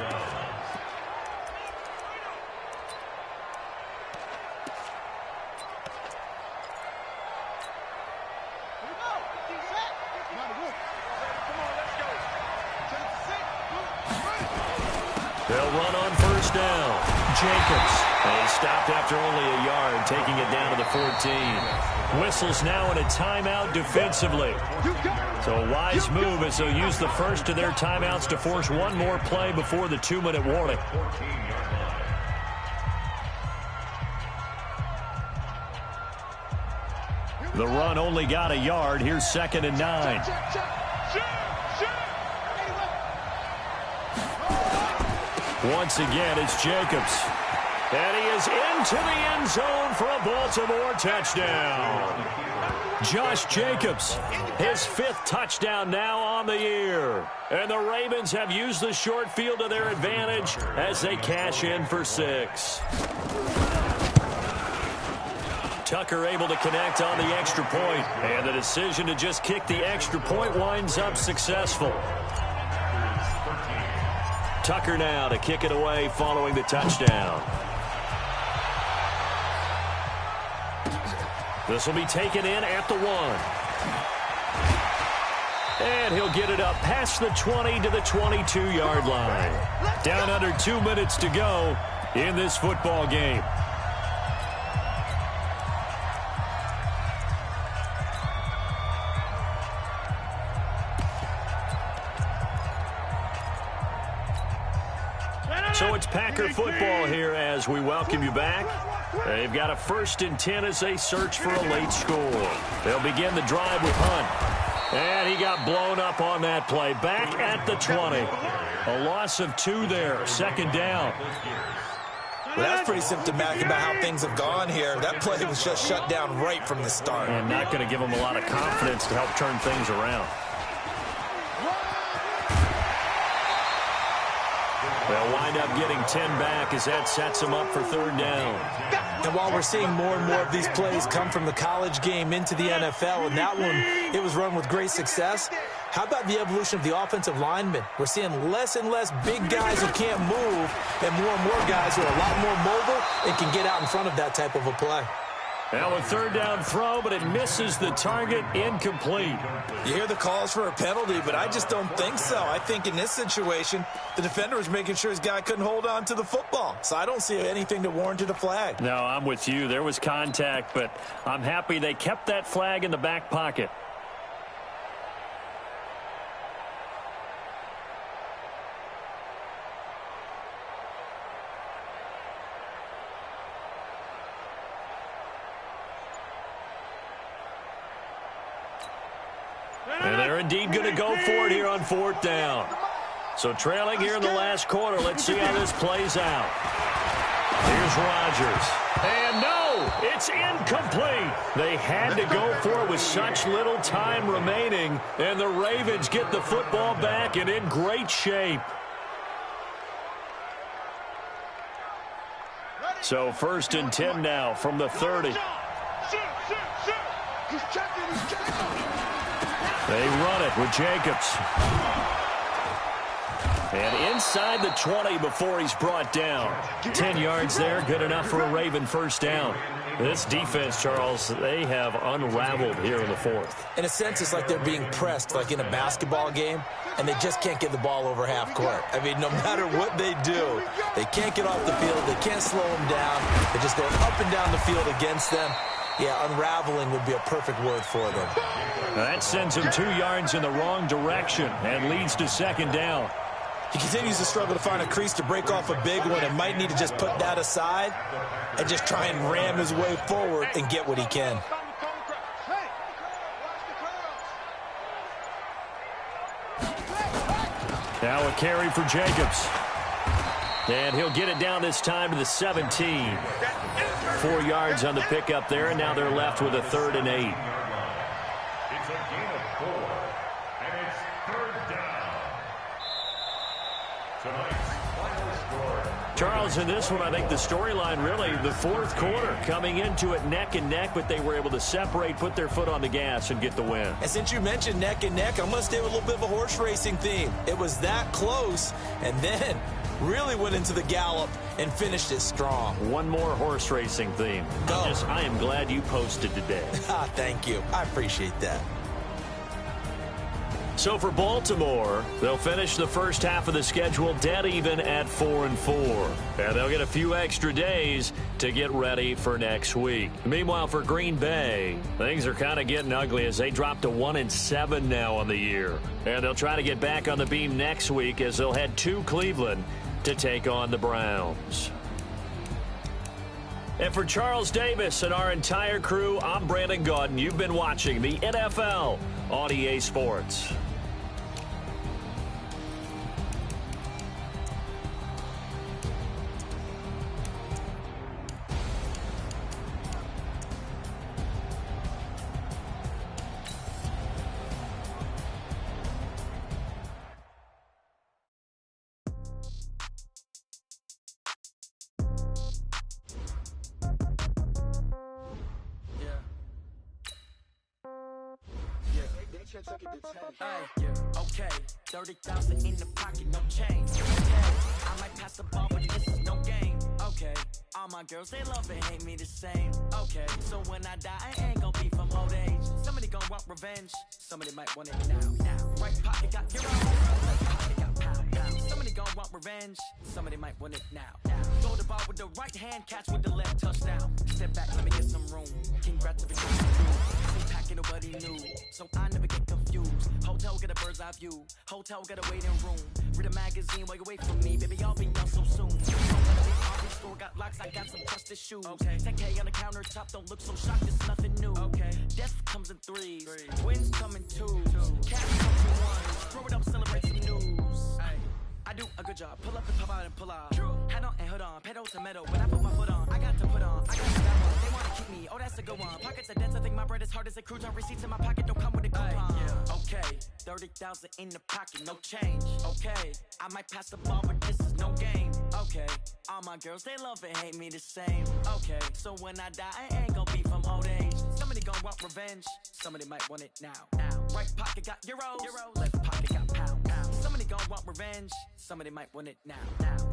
Speaker 5: They'll run on first down. Jacobs. And he stopped after only a yard, taking it down to the 14. Whistles now in a timeout defensively. So a wise move as they'll use the first of their timeouts to force one more play before the 2-minute warning. The run only got a yard. Here's 2nd and 9. Once again, it's Jacobs. And he is into the end zone for a Baltimore touchdown. Josh Jacobs, his 5th touchdown now on the year. And the Ravens have used the short field to their advantage as they cash in for 6. Tucker able to connect on the extra point. And the decision to just kick the extra point winds up successful. Tucker now to kick it away following the touchdown. This will be taken in at the 1. And he'll get it up past the 20 to the 22-yard line. Down under 2 minutes to go in this football game. So it's Packer football here as we welcome you back. They've got a 1st and 10 as they search for a late score. They'll begin the drive with Hunt. And he got blown up on that play. Back at the 20. A loss of 2 there. 2nd down.
Speaker 6: Well, that's pretty symptomatic about how things have gone here. That play was just shut down right from the start.
Speaker 5: And not going to give them a lot of confidence to help turn things around. They'll wind up getting 10 back as that sets them up for 3rd down.
Speaker 6: And while we're seeing more and more of these plays come from the college game into the NFL, and that one, it was run with great success, how about the evolution of the offensive linemen? We're seeing less and less big guys who can't move and more guys who are a lot more mobile and can get out in front of that type of a play.
Speaker 5: Now a 3rd down throw, but it misses the target. Incomplete.
Speaker 6: You hear the calls for a penalty, but I just don't think so. I think in this situation, the defender was making sure his guy couldn't hold on to the football. So I don't see anything that warranted a flag.
Speaker 5: No, I'm with you. There was contact, but I'm happy they kept that flag in the back pocket. And they're indeed going to go for it here on 4th down. So trailing here in the last quarter. Let's see how this plays out. Here's Rodgers. And no, it's incomplete. They had to go for it with such little time remaining. And the Ravens get the football back and in great shape. So 1st and 10 now from the 30. They run it with Jacobs. And inside the 20 before he's brought down. 10 yards there, good enough for a Raven 1st down. This defense, Charles, they have unraveled here in the 4th.
Speaker 6: In a sense, it's like they're being pressed, like in a basketball game, and they just can't get the ball over half court. I mean, no matter what they do, they can't get off the field. They can't slow them down. They're just going up and down the field against them. Yeah, unraveling would be a perfect word for them.
Speaker 5: Now that sends him 2 yards in the wrong direction and leads to 2nd down.
Speaker 6: He continues to struggle to find a crease to break off a big one and might need to just put that aside and just try and ram his way forward and get what he can.
Speaker 5: Now a carry for Jacobs. And he'll get it down this time to the 17. 4 yards on the pickup there, and now they're left with a 3rd and 8.
Speaker 8: It's a gain of 4, and it's 3rd down. Tonight's final score.
Speaker 5: Charles, in this one, I think the storyline really, the 4th quarter, coming into it neck and neck, but they were able to separate, put their foot on the gas, and get the win.
Speaker 6: And since you mentioned neck and neck, I'm going to stay with a little bit of a horse racing theme. It was that close, and then really went into the gallop and finished it strong.
Speaker 5: One more horse racing theme. I am glad you posted today.
Speaker 6: Thank you. I appreciate that.
Speaker 5: So for Baltimore, they'll finish the first half of the schedule dead even at 4-4. And they'll get a few extra days to get ready for next week. Meanwhile, for Green Bay, things are kind of getting ugly as they drop to 1-7 now on the year. And they'll try to get back on the beam next week as they'll head to Cleveland to take on the Browns. And for Charles Davis and our entire crew, I'm Brandon Gaudin. You've been watching the NFL on EA Sports.
Speaker 9: Okay, 30,000 in the pocket, no change. Okay, I might pass the ball, but this is no game. Okay, all my girls, they love and hate me the same. Okay, so when I die, I ain't gonna be from old age. Somebody gonna want revenge, somebody might want it now. Right pocket got hero, left pocket got pound. Somebody gonna want revenge, somebody might want it now. Throw the ball with the right hand, catch with the left, touchdown. Step back, let me get some room. Congrats if it's packing nobody knew, so I never get confused. Hotel get a bird's eye view, hotel get a waiting room. Read a magazine while you wait for me, baby, I'll be done so soon. Store got locks, I got some trusted shoes. Okay. 10K on the countertop, don't look so shocked, it's nothing new. Okay. Death comes in threes, wins come in twos, cash comes in ones. Throw it up, celebrate some news. Ay. I do a good job, pull up and pop out and pull out. Hat on and hood on, pedal to metal. When I put my foot on, I got to put on. I got to that one, they wanna keep me, oh that's a good one. Pockets are dense, I think my bread is hard as a crouton. Receipts in my pocket don't come with a coupon. Okay, 30,000 in the pocket, no change. Okay, I might pass the ball, but this is no game. Okay, all my girls, they love and hate me the same. Okay, so when I die, I ain't gonna be from old age. Somebody gonna want revenge, somebody might want it now. Right pocket got euros, left pocket got pound. Somebody gonna want revenge, somebody might want it now.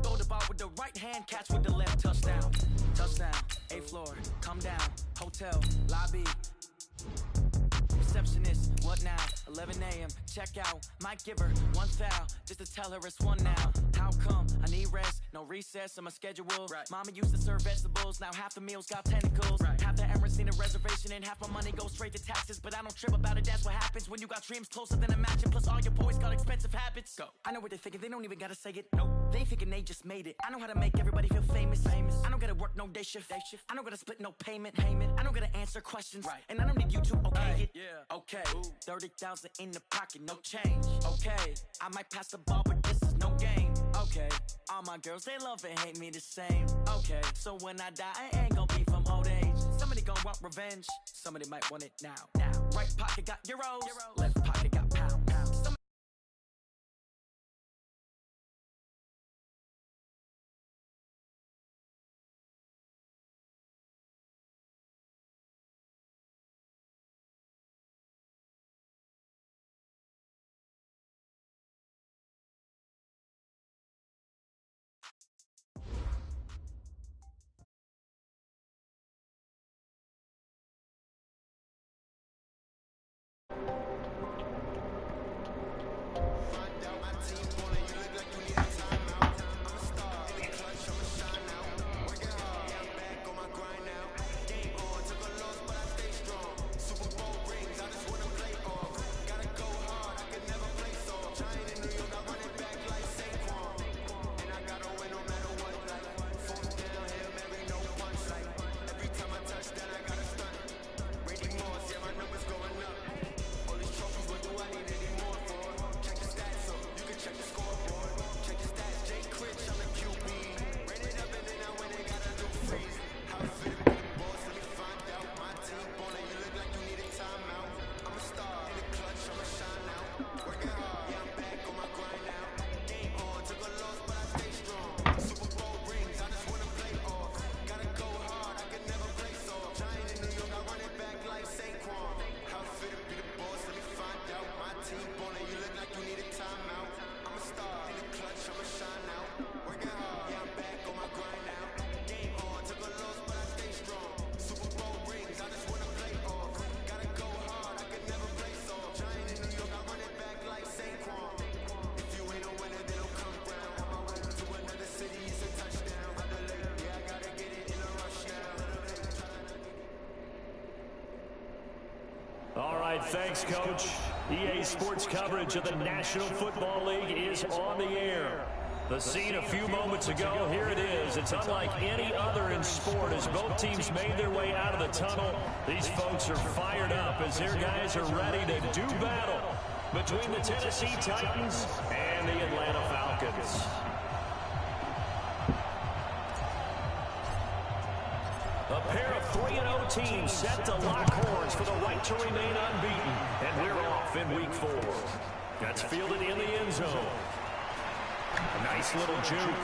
Speaker 9: Throw the ball with the right hand, catch with the left, touchdown. Touchdown, 8th floor, come down, hotel, lobby. Receptionist, what now? 11 a.m. Check out. Might give her one foul just to tell her it's one now. How come? I need rest, no recess on my schedule. Right. Mama used to serve vegetables, now half the meals got tentacles. Right. Half the Emirates need a reservation and half my money goes straight to taxes. But I don't trip about it, that's what happens when you got dreams closer than a match. And plus all your boys got expensive habits. Go. I know what they're thinking, they don't even gotta say it. Nope. They ain't thinking they just made it. I know how to make everybody feel famous. I don't gotta work no day shift. I don't gotta split no payment. I don't gotta answer questions. Right. And I don't need you to okay it. Yeah. Okay. 30,000 in the pocket, no change. Okay. I might pass the ball, but this is no game. Okay. All my girls, they love and hate me the same. Okay. So when I die, I ain't gonna be from old age. Somebody gonna want revenge, somebody might want it now. Right pocket got euros, left pocket got pound.
Speaker 5: right, thanks, Coach. EA Sports coverage of the National Football League is on the air. The scene a few moments ago, here it is. It's unlike any other in sport as both teams made their way out of the tunnel. These folks are fired up as their guys are ready to do battle between the Tennessee Titans and the Atlanta Falcons. A pair of 3-0 teams set to lock horns for the right to remain unbeaten. And we're off in week 4. That's fielded in the end zone. A nice little juke.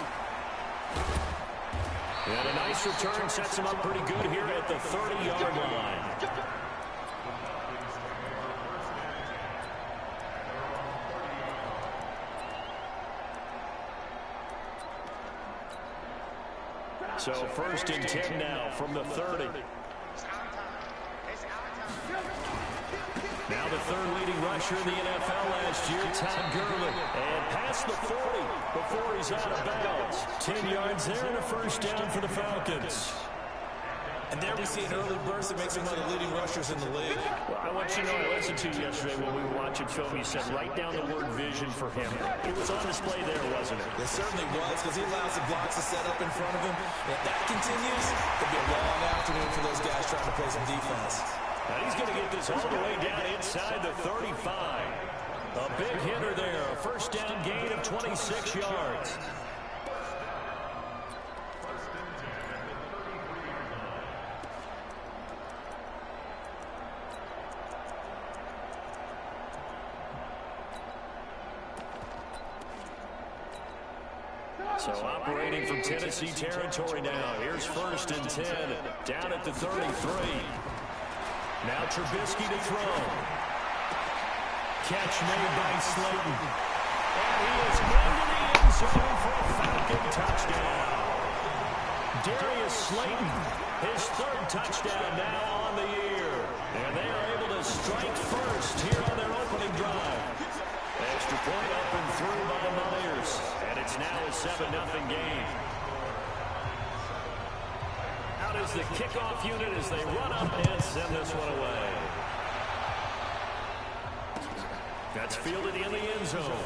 Speaker 5: And a nice return sets him up pretty good here at the 30-yard line. So 1st and 10 now from the 30. Now the 3rd leading rusher in the NFL last year, Todd Gurley. And past the 40 before he's out of bounds. 10 yards there and a 1st down for the Falcons.
Speaker 6: And there we see an early burst that makes him one of the leading rushers in the league.
Speaker 5: Well, I want you to know, I listened to you yesterday when we were watching film. You said write down the word vision for him. It was on display there, wasn't it?
Speaker 6: It certainly was, because he allows the blocks to set up in front of him. And if that continues, it'll be a long afternoon for those guys trying to play some defense.
Speaker 5: Now he's going to get this all the way down inside the 35. A big hitter there. A 1st down gain of 26 yards. So operating from Tennessee territory now. Here's 1st and 10. Down at the 33. Now Trubisky to throw. Catch made by Slayton. And he is into the end zone for a Falcon touchdown. Darius Slayton, his 3rd touchdown now on the year. And they are able to strike first here on their opening drive. Extra point up and through by Myers. And it's now a 7-0 game. Out is the kickoff unit as they run up and send this one away. That's fielded in the end zone.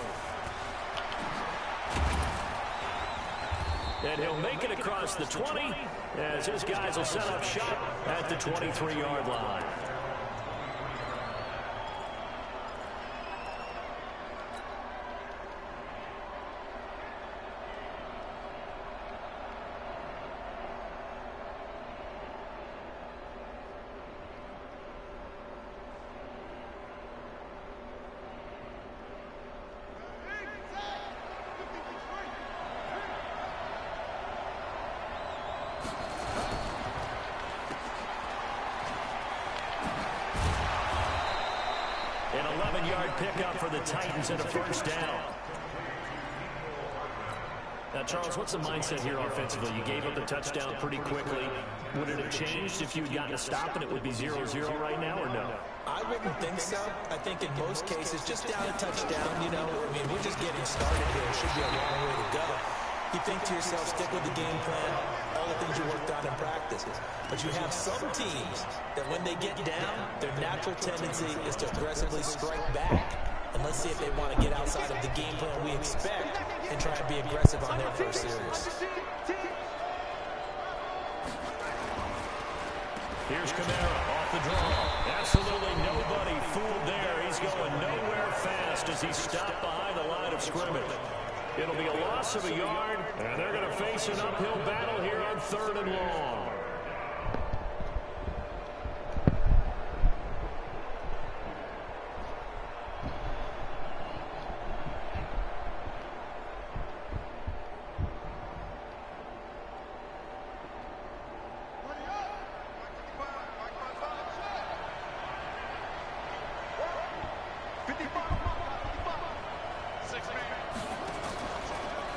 Speaker 5: And he'll make it across the 20 as his guys will set up shop at the 23-yard line. An 11-yard pickup for the Titans and a 1st down. Now, Charles, what's the mindset here offensively? You gave up the touchdown pretty quickly. Would it have changed if you had gotten a stop and it would be 0-0 right now, or no?
Speaker 6: I wouldn't think so. I think in most cases, just down a touchdown, you know, I mean, we're just getting started here. It should be a long way to go. You think to yourself, stick with the game plan, all the things you worked on in practice. But you have some teams that when they get down, their natural tendency is to aggressively strike back. And let's see if they want to get outside of the game plan we expect and try to be aggressive on their first series.
Speaker 5: Here's Kamara off the draw. Absolutely nobody fooled there. He's going nowhere fast as he's stopped behind the line of scrimmage. It'll be a loss of a yard, and they're going to face an uphill battle here on 3rd and long.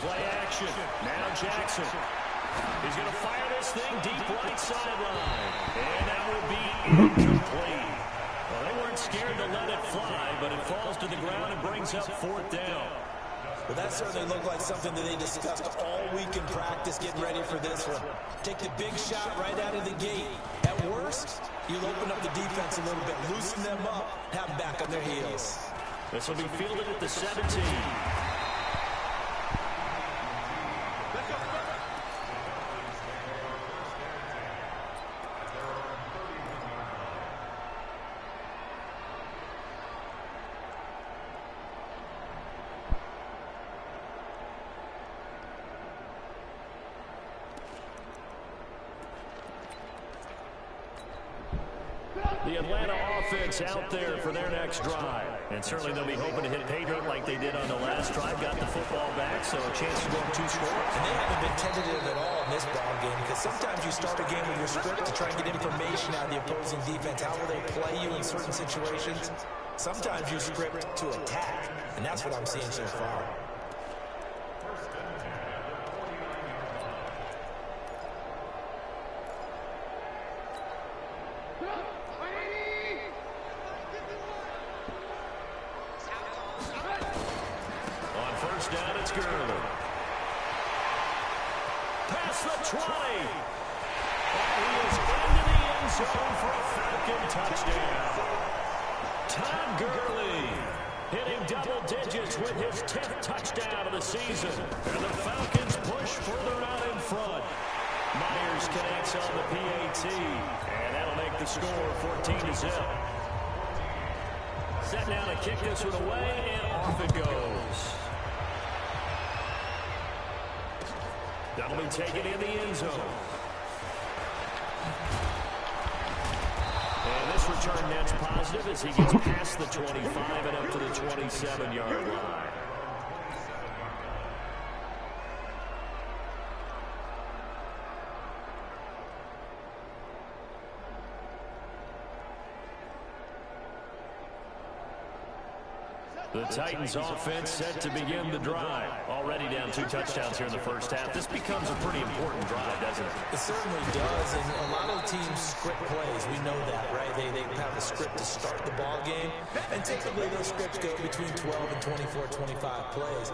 Speaker 5: Play action. Now Jackson. He's going to fire this thing deep right sideline. And that will be incomplete. Well, they weren't scared to let it fly, but it falls to the ground and brings up 4th down.
Speaker 6: Well, that certainly looked like something that they discussed all week in practice, getting ready for this one. Take the big shot right out of the gate. At worst, You'll open up the defense a little bit, loosen them up, have them back on their heels.
Speaker 5: This will be fielded at the 17. The Atlanta offense out there for their next drive. And certainly they'll be hoping to hit pay dirt like they did on the last drive. Got the football back, so a chance to go up 2 scores.
Speaker 6: And they haven't been tentative at all in this ball game, because sometimes you start a game with your script to try and get information out of the opposing defense. How will they play you in certain situations? Sometimes you script to attack, and that's what I'm seeing so far.
Speaker 5: Down, it's Gurley. Past the 20. And he is into the end zone for a Falcon touchdown. Todd Gurley hitting double digits with his 10th touchdown of the season. And the Falcons push further out in front. Myers connects on the PAT. And that'll make the score 14-0. Set down to kick this one away, and off it goes. That'll be taken in the end zone. And this return net's positive as he gets past the 25 and up to the 27-yard line. The Titans offense set to begin the drive. Already down 2 touchdowns here in the first half. This becomes a pretty important drive, doesn't it?
Speaker 6: It certainly does, and a lot of teams script plays. We know that, right? They have a script to start the ball game, and typically those scripts go between 12 and 24, 25 plays.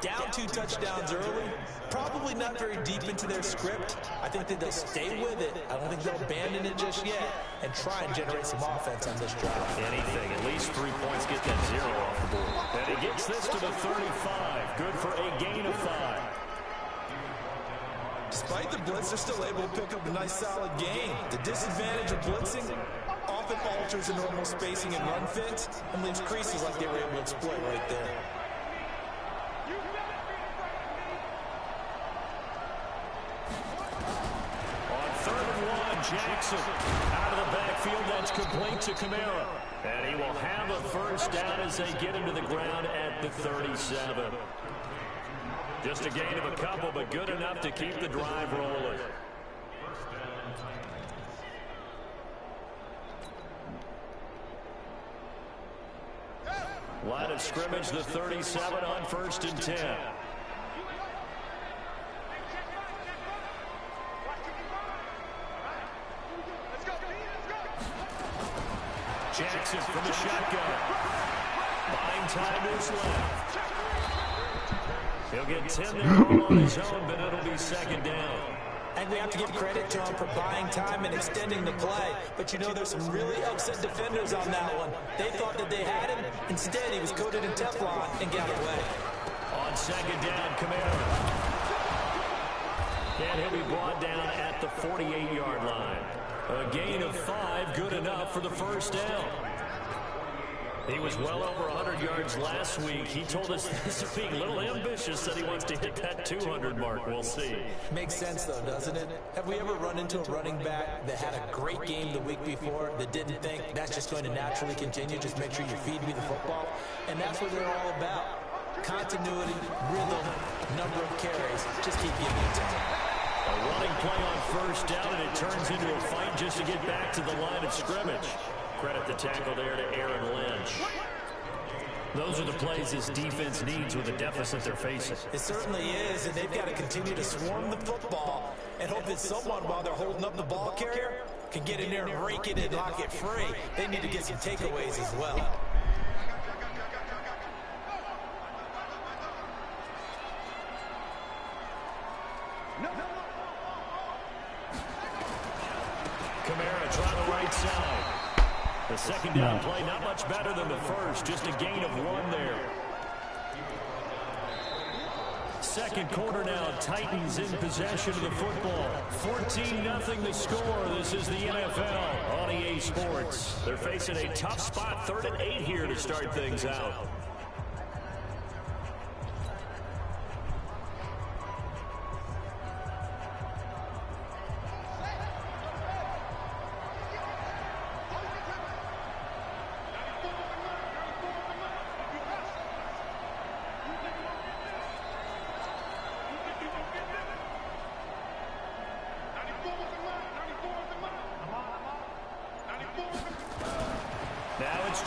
Speaker 6: Down 2 touchdowns early, probably not very deep into their script. I think that they'll stay with it. I don't think they'll abandon it just yet and try and generate some offense on this drive.
Speaker 5: Anything, at least 3 points, get that 0 off the board. And he gets this to the 35. Good for a gain of 5.
Speaker 6: Despite the blitz, they're still able to pick up a nice solid gain. The disadvantage of blitzing often alters the normal spacing and run fits and leaves creases like they were able to exploit right there.
Speaker 5: Jackson out of the backfield. That's complete to Kamara. And he will have a first down as they get him to the ground at the 37. Just a gain of a couple, but good enough to keep the drive rolling. Line of scrimmage, the 37 on 1st and 10. Jackson from the shotgun. Buying time to his left. He'll get 10 there all on his own, but it'll be 2nd down.
Speaker 6: And we have to give credit to him for buying time and extending the play. But you know, there's some really upset defenders on that one. They thought that they had him. Instead, he was coated in Teflon and got away.
Speaker 5: On 2nd down, Kamara. And he'll be brought down at the 48-yard line. A gain of 5, good enough for the first down. He was well over 100 yards last week. He told us this is being a little ambitious, that he wants to hit that 200 mark. We'll see.
Speaker 6: Makes sense, though, doesn't it? Have we ever run into a running back that had a great game the week before that didn't think that's just going to naturally continue? Just make sure you feed me the football. And that's what they're all about. Continuity, rhythm, number of carries. Just keep giving it to them.
Speaker 5: A running play on first down, and it turns into a fight just to get back to the line of scrimmage. Credit the tackle there to Aaron Lynch. Those are the plays this defense needs with the deficit they're facing.
Speaker 6: It certainly is, and they've got to continue to swarm the football and hope that someone, while they're holding up the ball carrier, can get in there and rake it and lock it free. They need to get some takeaways as well.
Speaker 5: Kamara trying the right side. The second down play, not much better than the first. Just a gain of 1 there. Second quarter now. Titans in possession of the football. 14-0 the score. This is the NFL on EA Sports. They're facing a tough spot. 3rd and 8 here to start things out.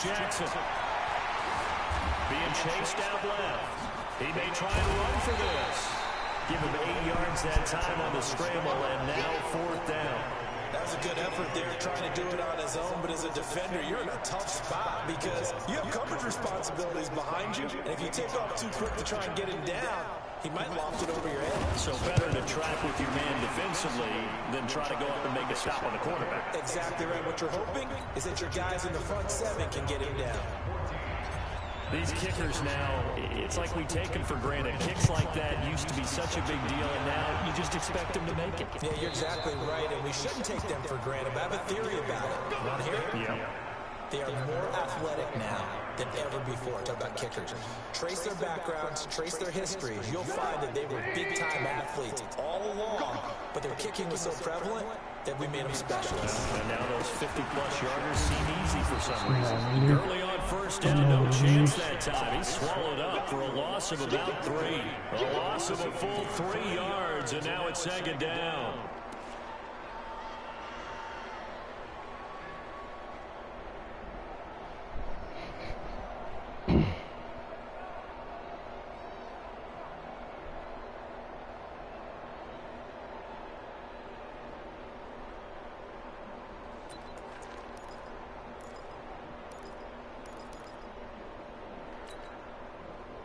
Speaker 5: Jackson being chased out left. He may try and run for this. Give him 8 yards that time on the scramble, and now 4th down.
Speaker 6: That was a good effort there, trying to do it on his own, but as a defender, you're in a tough spot because you have coverage responsibilities behind you, and if you take off too quick to try and get him down, he might loft it over your head.
Speaker 5: So better to track with your man defensively than try to go up and make a stop on the quarterback.
Speaker 6: Exactly right. What you're hoping is that your guys in the front 7 can get him down.
Speaker 5: These kickers now, it's like we take them for granted. Kicks like that used to be such a big deal, and now you just expect them to make it.
Speaker 6: Yeah, you're exactly right, and we shouldn't take them for granted, but I have a theory about it. You want to hear it?
Speaker 5: Yeah.
Speaker 6: They are more athletic now than ever before. Talk about kickers. Trace their backgrounds, trace their histories. You'll find that they were big-time athletes all along, but their kicking was so prevalent that we made them specialists.
Speaker 5: And now those 50-plus yarders seem easy for some reason. Early on 1st down, no chance that time. He swallowed up for a loss of about 3. A loss of a full 3 yards, and now it's 2nd down.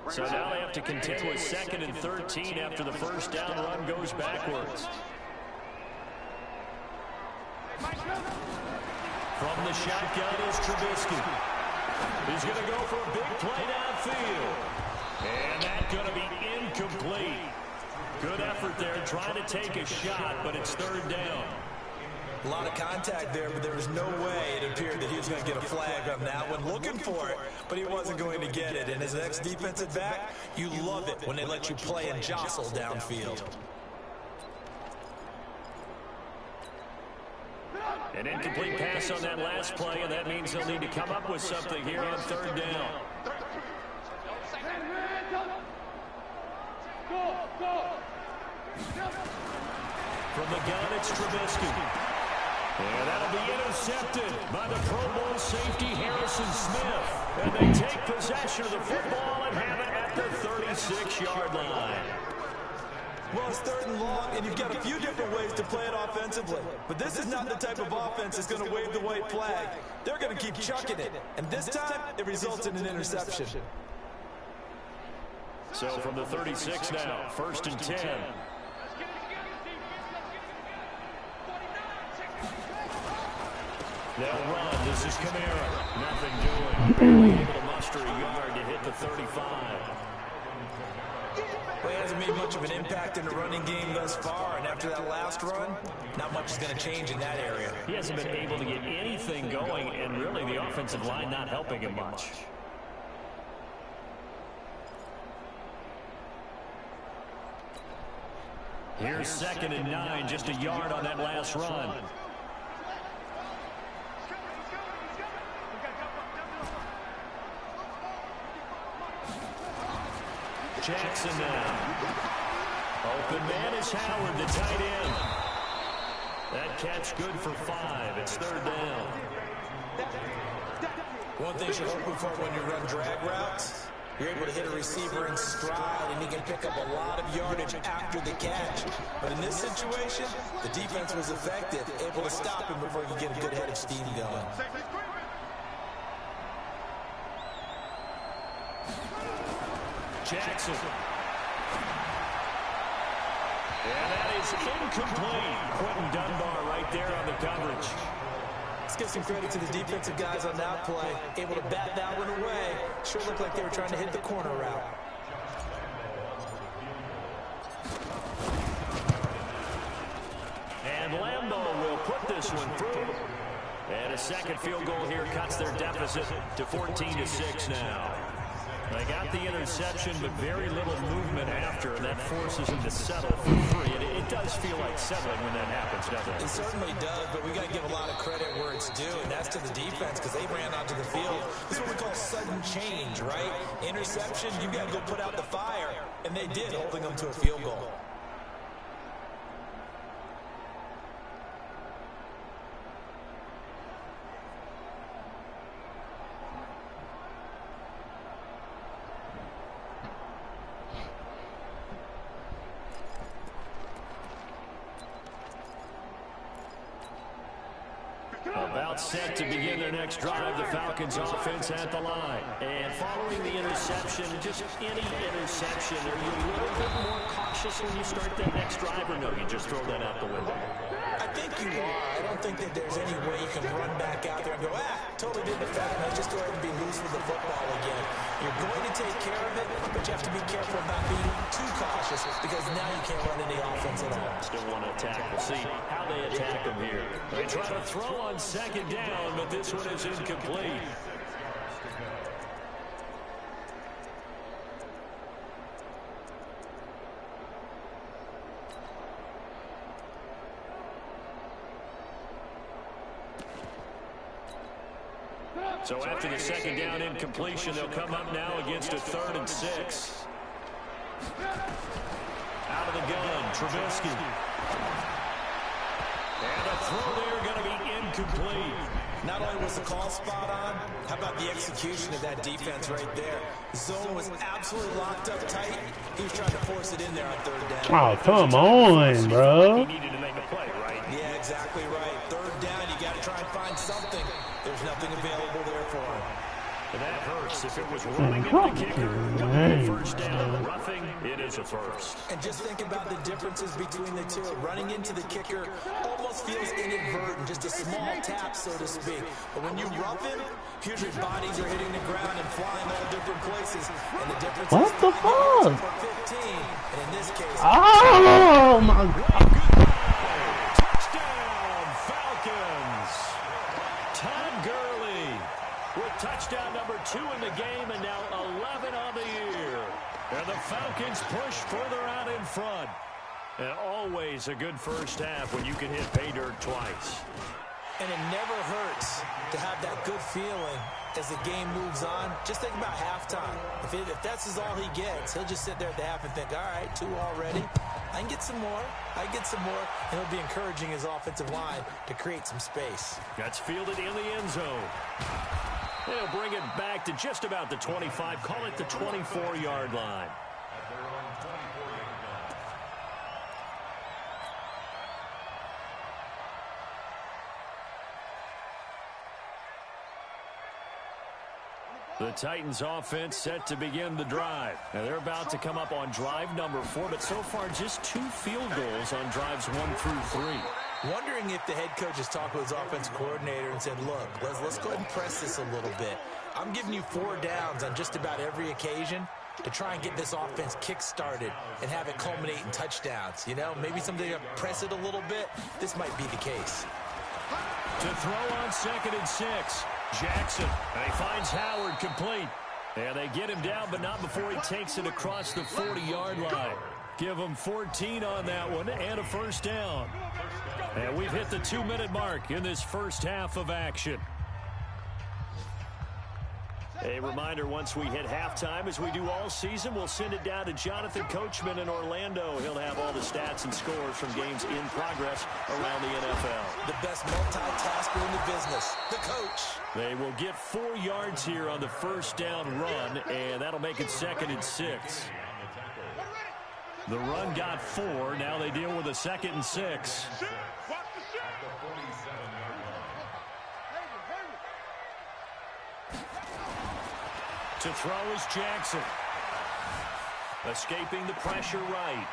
Speaker 5: So now they have to contend with 2nd and 13 after the 1st down run goes backwards. From the shotgun is Trubisky. He's going to go for a big play downfield. And that's going to be incomplete. Good effort there trying to take a shot, but it's 3rd down.
Speaker 6: A lot of contact there, but there was no way it appeared that he was going to get a flag on that one. Looking for it, but he wasn't going to get it. And as an ex-defensive back, you love it when they let you play and jostle downfield.
Speaker 5: An incomplete pass on that last play, and that means they'll need to come up with something here on 3rd down. From the gun, it's Trubisky. And that'll be intercepted by the Pro Bowl safety Harrison Smith. And they take possession of the football and have it at the 36-yard line.
Speaker 6: Well, it's 3rd and long, and you've got a few different ways to play it offensively. But this is not the type of offense that's going to wave the white flag. They're going to keep chucking it. And this time, it results in an interception.
Speaker 5: So from the 36 now, 1st and 10. They'll run. This is Kamara. Nothing doing. Barely able to muster a yard to hit the 35.
Speaker 6: Well, he hasn't made much of an impact in the running game thus far, and after that last run, not much is going to change in that area.
Speaker 5: He hasn't been able to get anything going, and really the offensive line not helping him much. Here's 2nd and 9, just a yard on that last run. Jackson now. Open man is Howard, the tight end. That catch good for 5. It's 3rd down.
Speaker 6: One thing you're hoping for when you run drag routes, you're able to hit a receiver in stride, and he can pick up a lot of yardage after the catch. But in this situation, the defense was effective, able to stop him before he could get a good head of steam going.
Speaker 5: Jackson. And that is incomplete. Quentin Dunbar right there on the coverage.
Speaker 6: Let's give some credit to the defensive guys on that play. Able to bat that one away. Sure looked like they were trying to hit the corner route.
Speaker 5: And Lambeau will put this one through. And a second field goal here cuts their deficit to 14-6 now. They got the interception, but very little movement after, and that forces them to settle for 3. And it does feel like settling when that happens, doesn't it?
Speaker 6: It certainly does, but we got to give a lot of credit where it's due, and that's to the defense because they ran onto the field. This is what we call sudden change, right? Interception, you got to go put out the fire, and they did, holding them to a field goal.
Speaker 5: About set to begin their next drive, the Falcons offense at the line. And following the interception, just any interception, are you a little bit more cautious when you start that next drive, or no, you just throw that out the window?
Speaker 6: I think you are. I don't think that there's any way you can run back out there and go, totally didn't affect me. Just go ahead and be loose with the football again. You're going to take care of it, but you have to be careful about being too cautious because now you can't run any offense at all.
Speaker 5: Still want to attack. We'll see how they attack them here. They try to throw on second down, but this one is incomplete. So after the second down incompletion, they'll come up now against a 3rd and 6. Out of the gun, Trubisky. And a throw there going to be incomplete.
Speaker 6: Not only was the call spot on, how about the execution of that defense right there? The zone was absolutely locked up tight. He was trying to force it in there on 3rd down.
Speaker 4: Oh, come on, bro.
Speaker 5: He needed to make a play, right?
Speaker 6: Yeah, exactly right. 3rd down, you got to try and find something. There's nothing available there for him.
Speaker 5: And that hurts. If it was running into the kicker, going for first down, roughing, it is a first.
Speaker 6: And just think about the differences between the two. Running into the kicker almost feels inadvertent, just a small tap, so to speak. But when you rough him, usually bodies are hitting the ground and flying all different places. And the difference
Speaker 4: what
Speaker 6: is
Speaker 4: the fuck?
Speaker 6: 15, and in this case,
Speaker 4: oh my God.
Speaker 5: Touchdown, Falcons. Todd Gurley with touchdown number 2 in the game, and now 11 on the year. And the Falcons push further out in front. And always a good first half when you can hit pay dirt twice.
Speaker 6: and it never hurts to have that good feeling as the game moves on. Just think about halftime. If that's all he gets, he'll just sit there at the half and think, all right, 2 already. I can get some more. I can get some more. And he'll be encouraging his offensive line to create some space.
Speaker 5: That's fielded in the end zone. They'll bring it back to just about the 25. Call it the 24-yard line. The Titans offense set to begin the drive. Now they're about to come up on drive number 4, but so far just 2 field goals on drives 1 through 3.
Speaker 6: Wondering if the head coach has talked with his offense coordinator and said, look, let's go ahead and press this a little bit. I'm giving you 4 downs on just about every occasion to try and get this offense kick-started and have it culminate in touchdowns. You know, maybe something to press it a little bit. This might be the case.
Speaker 5: To throw on 2nd and 6. Jackson, and he finds Howard complete. And they get him down, but not before he takes it across the 40-yard line. Give him 14 on that one and a first down. And we've hit the 2-minute mark in this first half of action. A reminder, once we hit halftime, as we do all season, we'll send it down to Jonathan Coachman in Orlando. He'll have all the stats and scores from games in progress around the NFL.
Speaker 6: The best multitasker in the business, the coach.
Speaker 5: They will get 4 yards here on the first down run, and that'll make it 2nd and 6. The run got 4. Now they deal with a 2nd and 6. To throw is Jackson. Escaping the pressure right.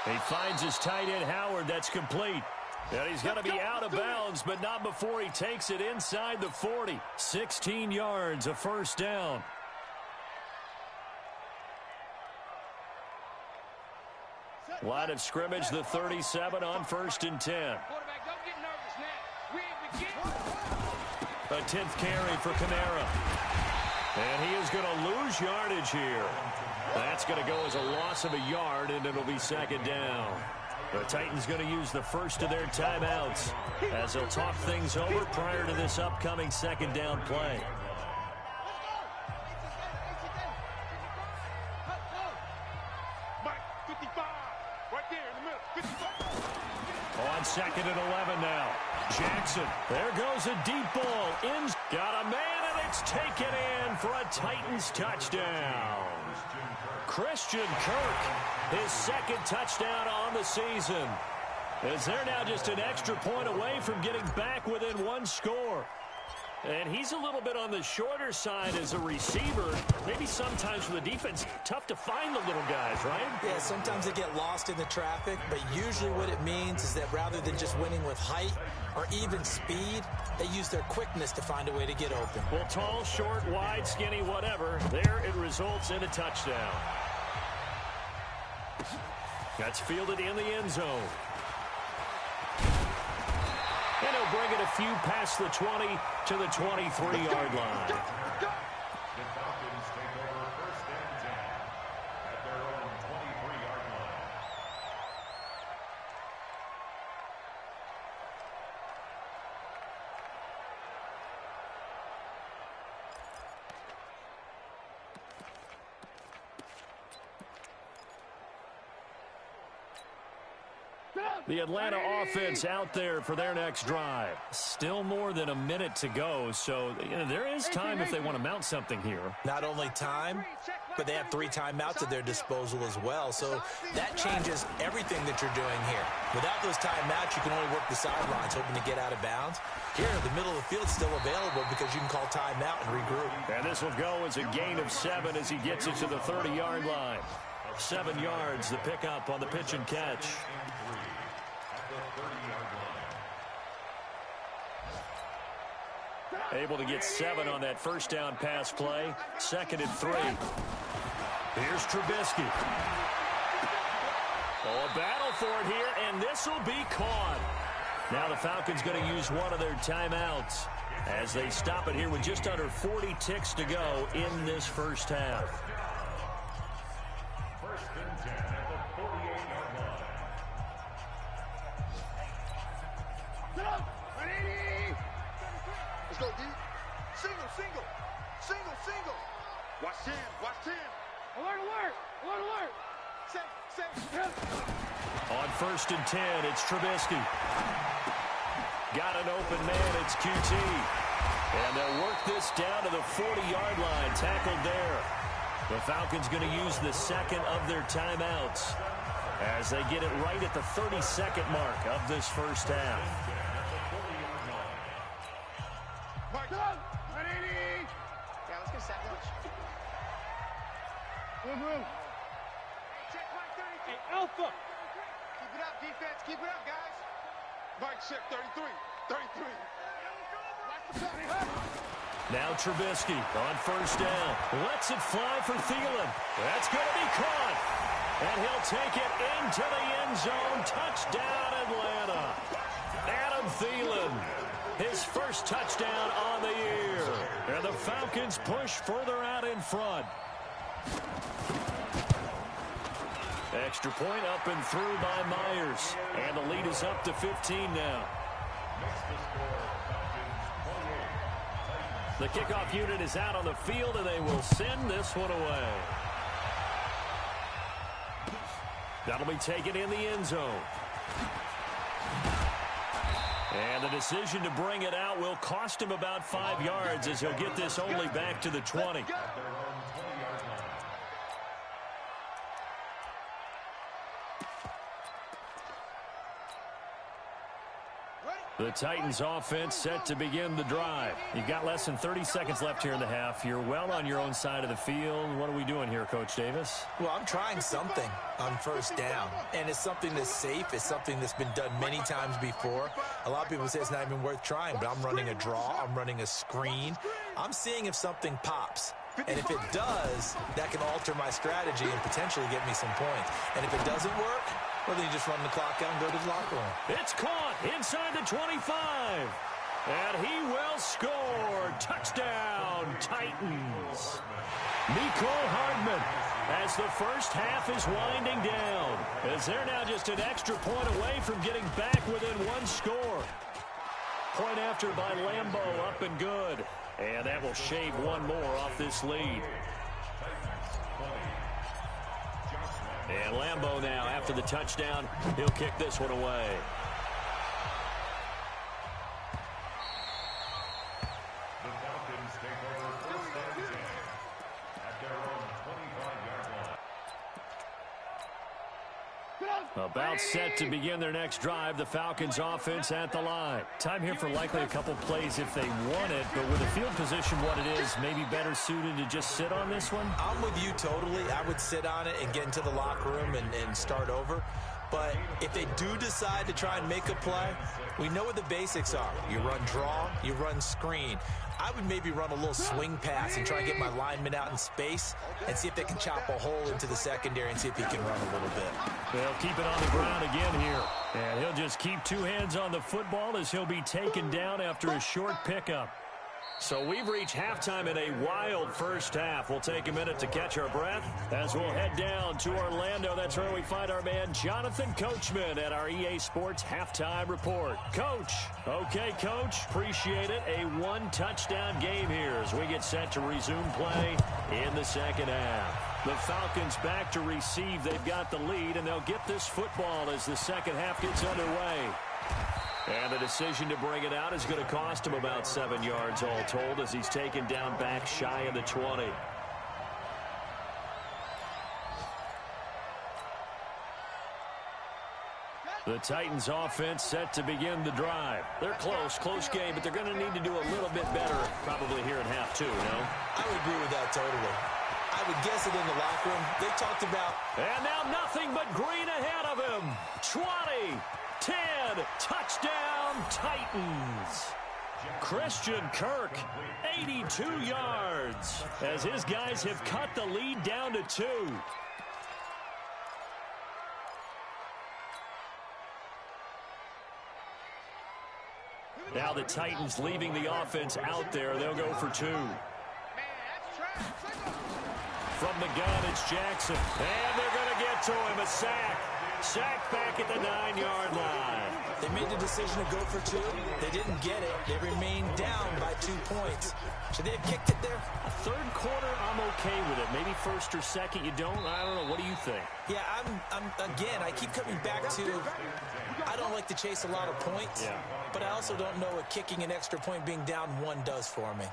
Speaker 5: He finds his tight end, Howard. That's complete. And he's going to be out of bounds, but not before he takes it inside the 40. 16 yards, a first down. Line of scrimmage, the 37 on 1st and 10.
Speaker 7: Quarterback, don't get nervous now. We ain't begin.
Speaker 5: A 10th carry for Kamara. And he is going to lose yardage here. That's going to go as a loss of a yard, and it'll be 2nd down. The Titans going to use the first of their timeouts as they'll talk things over prior to this upcoming 2nd down play. On 2nd and 11 now. Jackson. There goes a deep ball. In. Got a man, and it's taken in for a Titans touchdown. Christian Kirk, his 2nd touchdown on the season. As they're now just an extra point away from getting back within 1 score. And he's a little bit on the shorter side as a receiver. Maybe sometimes for the defense, tough to find the little guys, right?
Speaker 6: Yeah, sometimes they get lost in the traffic, but usually what it means is that rather than just winning with height or even speed, they use their quickness to find a way to get open.
Speaker 5: Well, tall, short, wide, skinny, whatever, there it results in a touchdown. That's fielded in the end zone. And he'll bring it a few past the 20 to the 23-yard line.
Speaker 8: The Falcons take over 1st and 10 at their own 23-yard line.
Speaker 5: The Atlanta offense out there for their next drive. Still more than a minute to go, so there is time if they want to mount something here.
Speaker 6: Not only time, but they have 3 timeouts at their disposal as well. So that changes everything that you're doing here. Without those timeouts, you can only work the sidelines, hoping to get out of bounds. Here, the middle of the field is still available because you can call timeout and regroup.
Speaker 5: And this will go as a gain of 7 as he gets it to the 30-yard line. 7 yards, the pickup on the pitch and catch. Able to get 7 on that first down pass play. 2nd and 3. Here's Trubisky. Oh, a battle for it here, and this will be caught. Now the Falcons going to use one of their timeouts as they stop it here with just under 40 ticks to go in this first half.
Speaker 8: 1st and 10 at the 48-yard line.
Speaker 7: Let's go, D. Single, single. Single, single. Watch 10. Watch 10. Alert, alert. Alert, alert. Safe.
Speaker 5: On 1st and 10, it's Trubisky. Got an open man, it's QT. And they'll work this down to the 40-yard line, tackled there. The Falcons going to use the 2nd of their timeouts as they get it right at the 32nd mark of this first half.
Speaker 7: Mark, 180. Yeah, let's get sack lunch. Room. Check Mike 33. Hey, Alpha. Keep it up, defense. Keep it up, guys. Mike, check 33. 33.
Speaker 5: Now Trubisky on 1st down. Lets it fly for Thielen. That's going to be caught. And he'll take it into the end zone. Touchdown, Atlanta. Adam Thielen. His first touchdown on the year. And the Falcons push further out in front. Extra point up and through by Myers. And the lead is up to 15 now. The kickoff unit is out on the field, and they will send this one away. That'll be taken in the end zone. And the decision to bring it out will cost him about 5 yards as he'll get this only back to the 20.
Speaker 7: Ready?
Speaker 5: The Titans offense set to begin the drive. You've got less than 30 seconds left here in the half. You're well on your own side of the field. What are we doing here, Coach Davis?
Speaker 6: Well, I'm trying something on first down, and it's something that's safe. It's something that's been done many times before. A lot of people say it's not even worth trying, but I'm running a draw. I'm running a screen. I'm seeing if something pops. And if it does, that can alter my strategy and potentially get me some points. And if it doesn't work, well, then you just run the clock out and go to the locker room.
Speaker 5: It's caught inside the 25. And he will score. Touchdown, Titans. Nicole Hardman, as the first half is winding down, as they're now just an extra point away from getting back within one score. Point after by Lambo, up and good. And that will shave one more off this lead. And Lambo now, after the touchdown, he'll kick this one away.
Speaker 8: The Falcons take over first and 10 at their own 25-yard line.
Speaker 5: About set to begin their next drive, the Falcons offense at the line. Time here for likely a couple plays if they want it, but with the field position what it is, maybe better suited to just sit on this one?
Speaker 6: I'm with you totally. I would sit on it and get into the locker room and start over. But if they do decide to try and make a play, we know what the basics are. You run draw, you run screen. I would maybe run a little swing pass and try and get my lineman out in space and see if they can chop a hole into the secondary and see if he can run a little bit.
Speaker 5: They'll keep it on the ground again here. And he'll just keep two hands on the football as he'll be taken down after a short pickup. So we've reached halftime in a wild first half. We'll take a minute to catch our breath as we'll head down to Orlando. That's where we find our man Jonathan Coachman at our EA Sports Halftime Report. Coach. Okay, Coach. Appreciate it. A one-touchdown game here as we get set to resume play in the second half. The Falcons back to receive. They've got the lead, and they'll get this football as the second half gets underway. And the decision to bring it out is going to cost him about 7 yards all told as he's taken down back shy of the 20. The Titans offense set to begin the drive. They're close game, but they're going to need to do a little bit better probably here in half two, no?
Speaker 6: I would agree with that totally. I would guess it in the locker room. They talked about...
Speaker 5: And now nothing but green ahead of him. 20. 10, touchdown, Titans. Christian Kirk, 82 yards, as his guys have cut the lead down to 2. Now the Titans leaving the offense out there. They'll go for 2. From the gun, it's Jackson. And they're going to get to him, a sack. Sack back at the 9-yard line.
Speaker 6: They made the decision to go for 2. They didn't get it. They remained down by 2 points. Should they have kicked it there?
Speaker 5: A third quarter, I'm okay with it. Maybe first or second, you don't. I don't know. What do you think?
Speaker 6: Yeah, again, I keep coming back to, I don't like to chase a lot of points, but I also don't know what kicking an extra point being down 1 does for me.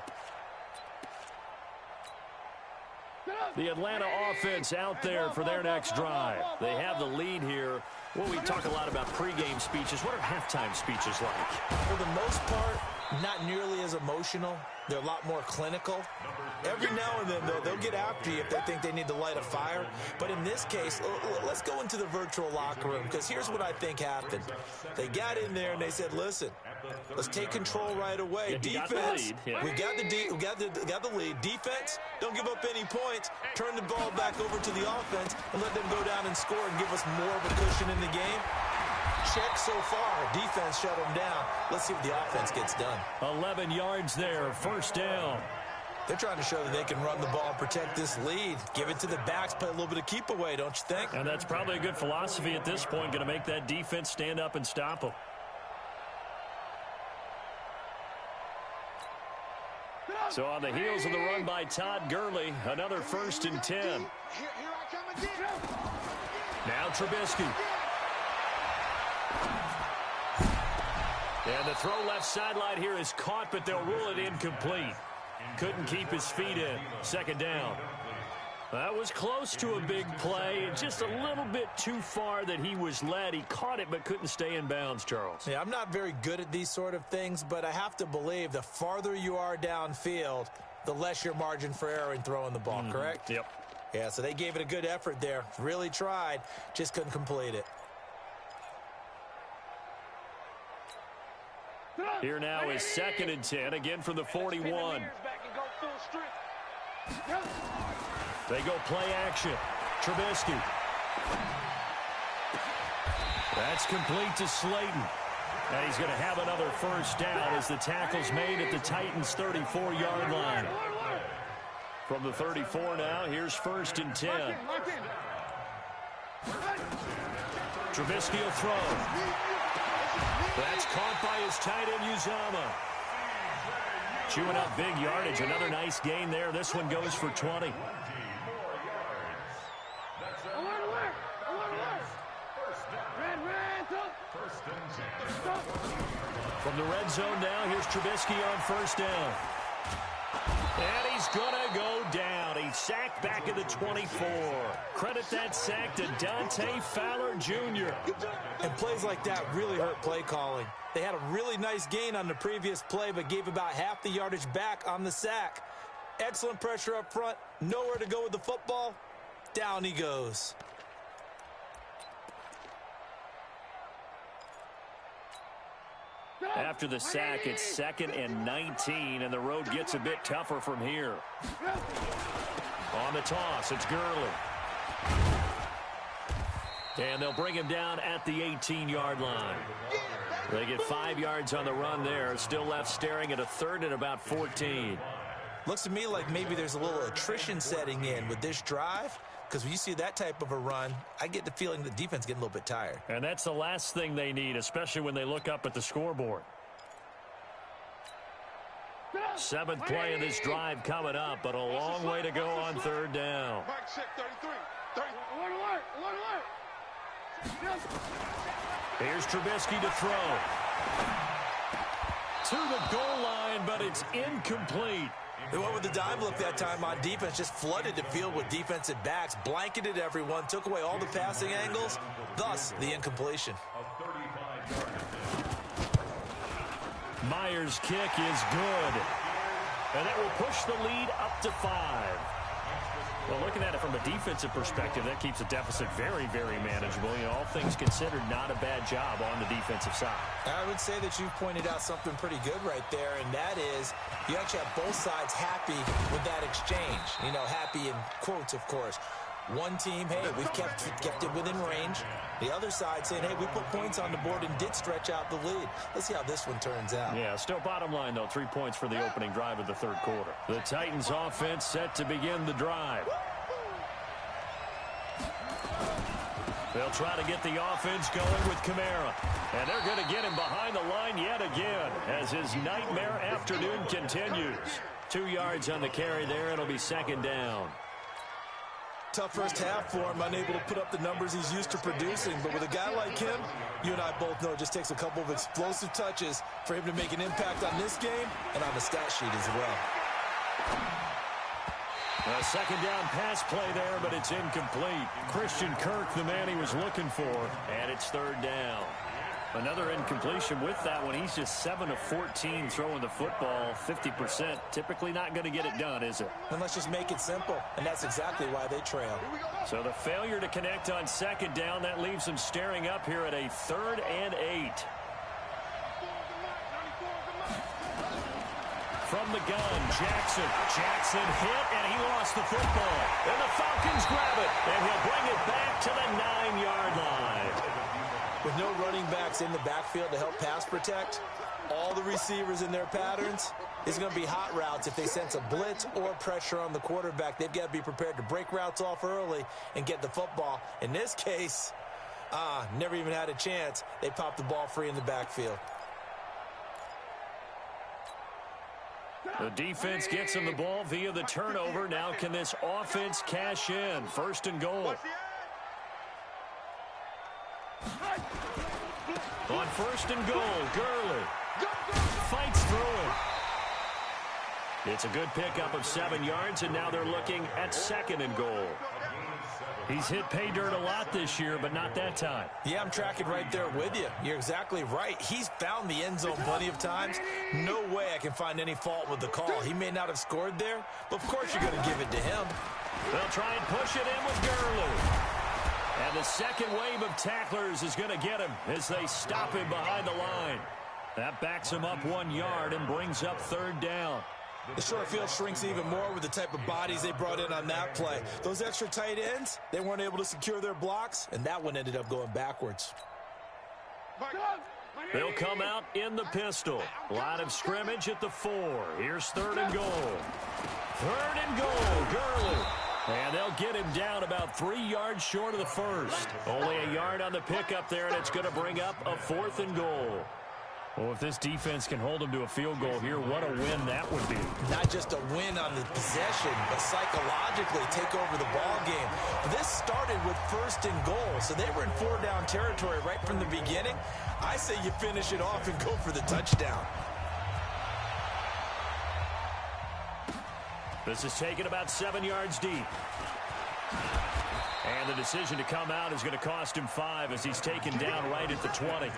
Speaker 5: The Atlanta offense out there for their next drive. They have the lead here. Well, we talk a lot about pregame speeches. What are halftime speeches like?
Speaker 6: For the most part, not nearly as emotional. They're a lot more clinical. Every now and then, though, they'll get after you if they think they need to light a fire. But in this case, let's go into the virtual locker room, because here's what I think happened. They got in there and they said, listen, let's take control right away. Defense, we got the lead. Defense, don't give up any points. Turn the ball back over to the offense and let them go down and score and give us more of a cushion in the game. Check so far. Defense shut them down. Let's see what the offense gets done.
Speaker 5: 11 yards there, first down.
Speaker 6: They're trying to show that they can run the ball and protect this lead. Give it to the backs, play a little bit of keep away, don't you think?
Speaker 5: And that's probably a good philosophy at this point, going to make that defense stand up and stop them. So on the heels of the run by Todd Gurley, another 1st and 10. Now Trubisky. And the throw left sideline here is caught, but they'll rule it incomplete. Couldn't keep his feet in. Second down. That was close to a big play. Just a little bit too far that he was led. He caught it but couldn't stay in bounds, Charles.
Speaker 6: Yeah, I'm not very good at these sort of things, but I have to believe the farther you are downfield, the less your margin for error in throwing the ball, correct?
Speaker 5: Yep.
Speaker 6: Yeah, so they gave it a good effort there. Really tried, just couldn't complete it.
Speaker 5: Here now is 2nd and 10, again from the 41. They go play action. Trubisky. That's complete to Slayton. And he's going to have another first down as the tackle's made at the Titans' 34-yard line. From the 34 now, here's 1st and 10. Trubisky will throw. That's caught by his tight end, Uzama. Chewing up big yardage. Another nice gain there. This one goes for 20. From the red zone now, here's Trubisky on 1st down. And he's going to go down. He's sacked back at the 24. Credit that sack to Dante Fowler Jr.
Speaker 6: And plays like that really hurt play calling. They had a really nice gain on the previous play, but gave about half the yardage back on the sack. Excellent pressure up front. Nowhere to go with the football. Down he goes.
Speaker 5: After the sack, it's 2nd and 19, and the road gets a bit tougher from here. On the toss, it's Gurley. And they'll bring him down at the 18-yard line. They get 5 yards on the run there. Still left staring at a 3rd and about 14.
Speaker 6: Looks to me like maybe there's a little attrition setting in with this drive. Because when you see that type of a run, I get the feeling the defense getting a little bit tired.
Speaker 5: And that's the last thing they need, especially when they look up at the scoreboard. 7th play of this drive coming up, but a long way to go on 3rd down. Here's Trubisky to throw. To the goal line, but it's incomplete.
Speaker 6: They went with the dime look that time on defense, just flooded the field with defensive backs, blanketed everyone, took away all the passing angles, thus the incompletion.
Speaker 5: Myers' kick is good. And that will push the lead up to 5. Well, looking at it from a defensive perspective, that keeps the deficit very, very manageable. You know, all things considered, not a bad job on the defensive side.
Speaker 6: I would say that you've pointed out something pretty good right there, and that is you actually have both sides happy with that exchange. You know, happy in quotes, of course. One team, hey, we've kept it within range. The other side saying, hey, we put points on the board and did stretch out the lead. Let's see how this one turns out.
Speaker 5: Yeah, still bottom line, though, 3 points for the opening drive of the 3rd quarter. The Titans offense set to begin the drive. They'll try to get the offense going with Kamara. And they're going to get him behind the line yet again as his nightmare afternoon continues. 2 yards on the carry there. It'll be 2nd down.
Speaker 6: Tough first half for him, unable to put up the numbers he's used to producing. But with a guy like him, you and I both know it just takes a couple of explosive touches for him to make an impact on this game and on the stat sheet as well.
Speaker 5: A 2nd down pass play there, but it's incomplete. Christian Kirk, the man he was looking for, and it's 3rd down. Another incompletion with that one. He's just 7 of 14 throwing the football, 50%. Typically not going to get it done, is it?
Speaker 6: And let's just make it simple, and that's exactly why they trail.
Speaker 5: So the failure to connect on 2nd down, that leaves them staring up here at a 3rd and 8. From the gun, Jackson. Jackson hit, and he lost the football. And the Falcons grab it, and he'll bring it back to the 9-yard line.
Speaker 6: With no running backs in the backfield to help pass protect, all the receivers in their patterns is going to be hot routes. If they sense a blitz or pressure on the quarterback, they've got to be prepared to break routes off early and get the football. In this case, never even had a chance. They popped the ball free in the backfield.
Speaker 5: The defense gets him the ball via the turnover. Now can this offense cash in? 1st and goal. On 1st and goal, Gurley fights through it. It's a good pickup of 7 yards, and now they're looking at 2nd and goal. He's hit pay dirt a lot this year, but not that time.
Speaker 6: Yeah, I'm tracking right there with you. You're exactly right. He's found the end zone plenty of times. No way I can find any fault with the call. He may not have scored there, but of course you're going to give it to him.
Speaker 5: They'll try and push it in with Gurley. And the second wave of tacklers is going to get him as they stop him behind the line. That backs him up 1 yard and brings up 3rd down.
Speaker 6: The short field shrinks even more with the type of bodies they brought in on that play. Those extra tight ends, they weren't able to secure their blocks, and that one ended up going backwards.
Speaker 5: They'll come out in the pistol. Line of scrimmage at the 4. Here's 3rd and goal. 3rd and goal, Gurley. And they'll get him down about 3 yards short of the first. Only a yard on the pickup there, and it's going to bring up a 4th and goal. Well, if this defense can hold them to a field goal here, what a win that would be.
Speaker 6: Not just a win on the possession, but psychologically take over the ball game. This started with 1st and goal, so they were in 4-down territory right from the beginning. I say you finish it off and go for the touchdown.
Speaker 5: This is taken about 7 yards deep. And the decision to come out is going to cost him 5 as he's taken down right at the 20.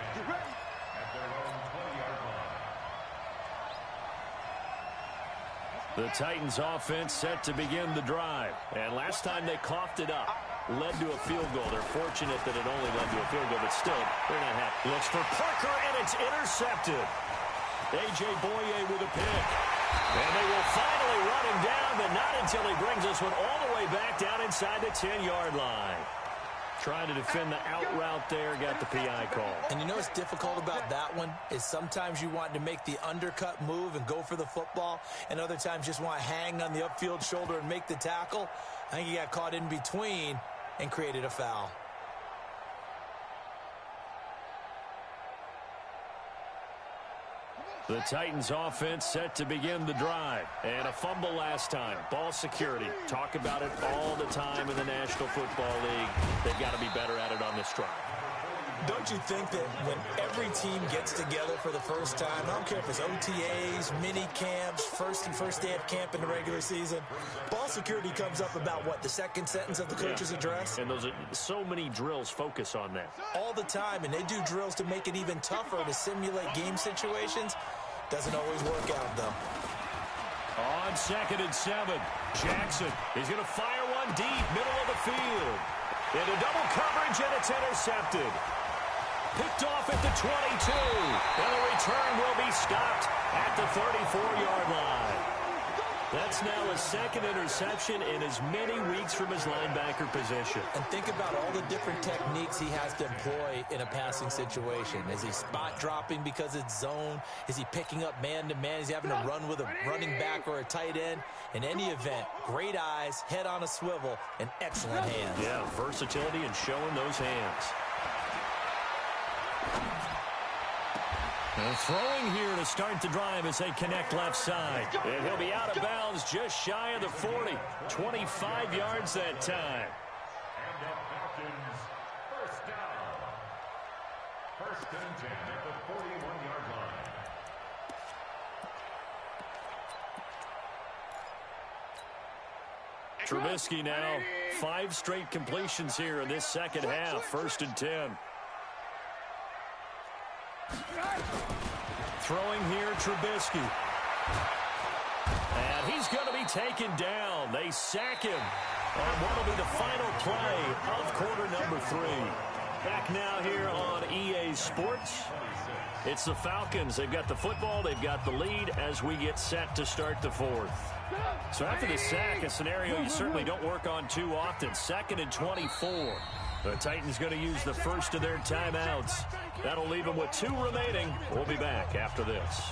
Speaker 5: The Titans offense set to begin the drive. And last time they coughed it up, led to a field goal. They're fortunate that it only led to a field goal, but still, they're not happy. Looks for Parker, and it's intercepted. A.J. Boye with a pick. And they will finally run him down, but not until he brings this one all the way back down inside the 10-yard line. Trying to defend the out route there, got the PI call.
Speaker 6: And you know what's difficult about that one is sometimes you want to make the undercut move and go for the football, and other times just want to hang on the upfield shoulder and make the tackle. I think he got caught in between and created a foul.
Speaker 5: The Titans offense set to begin the drive. And a fumble last time. Ball security. Talk about it all the time in the National Football League. They've got to be better at it on this drive.
Speaker 6: Don't you think that when every team gets together for the first time, I don't care if it's OTAs, mini camps, first day of camp in the regular season, ball security comes up about what, the second sentence of the coach's address?
Speaker 5: And those are so many drills focus on that.
Speaker 6: All the time, and they do drills to make it even tougher to simulate game situations. Doesn't always work out, though.
Speaker 5: On 2nd and 7, Jackson is going to fire one deep, middle of the field. Into double coverage, and it's intercepted. Picked off at the 22, and the return will be stopped at the 34-yard line. That's now his 2nd interception in as many weeks from his linebacker position.
Speaker 6: And think about all the different techniques he has to employ in a passing situation. Is he spot dropping because it's zone? Is he picking up man-to-man? Is he having to run with a running back or a tight end? In any event, great eyes, head on a swivel, and excellent hands.
Speaker 5: Yeah, versatility and showing those hands. And throwing here to start the drive as they connect left side. And he'll be out of bounds just shy of the 40. 25 yards that time.
Speaker 8: And the Falcons, first down. 1st and 10 at the 41-yard line.
Speaker 5: Trubisky now, 5 straight completions here in this second half. 1st and 10. Throwing here, Trubisky. And he's going to be taken down. They sack him on what will be the final play of quarter number 3. Back now here on EA Sports. It's the Falcons. They've got the football. They've got the lead as we get set to start the 4th. So after the sack, a scenario you certainly don't work on too often. 2nd and 24. The Titans going to use the first of their timeouts. That'll leave them with 2 remaining. We'll be back after this.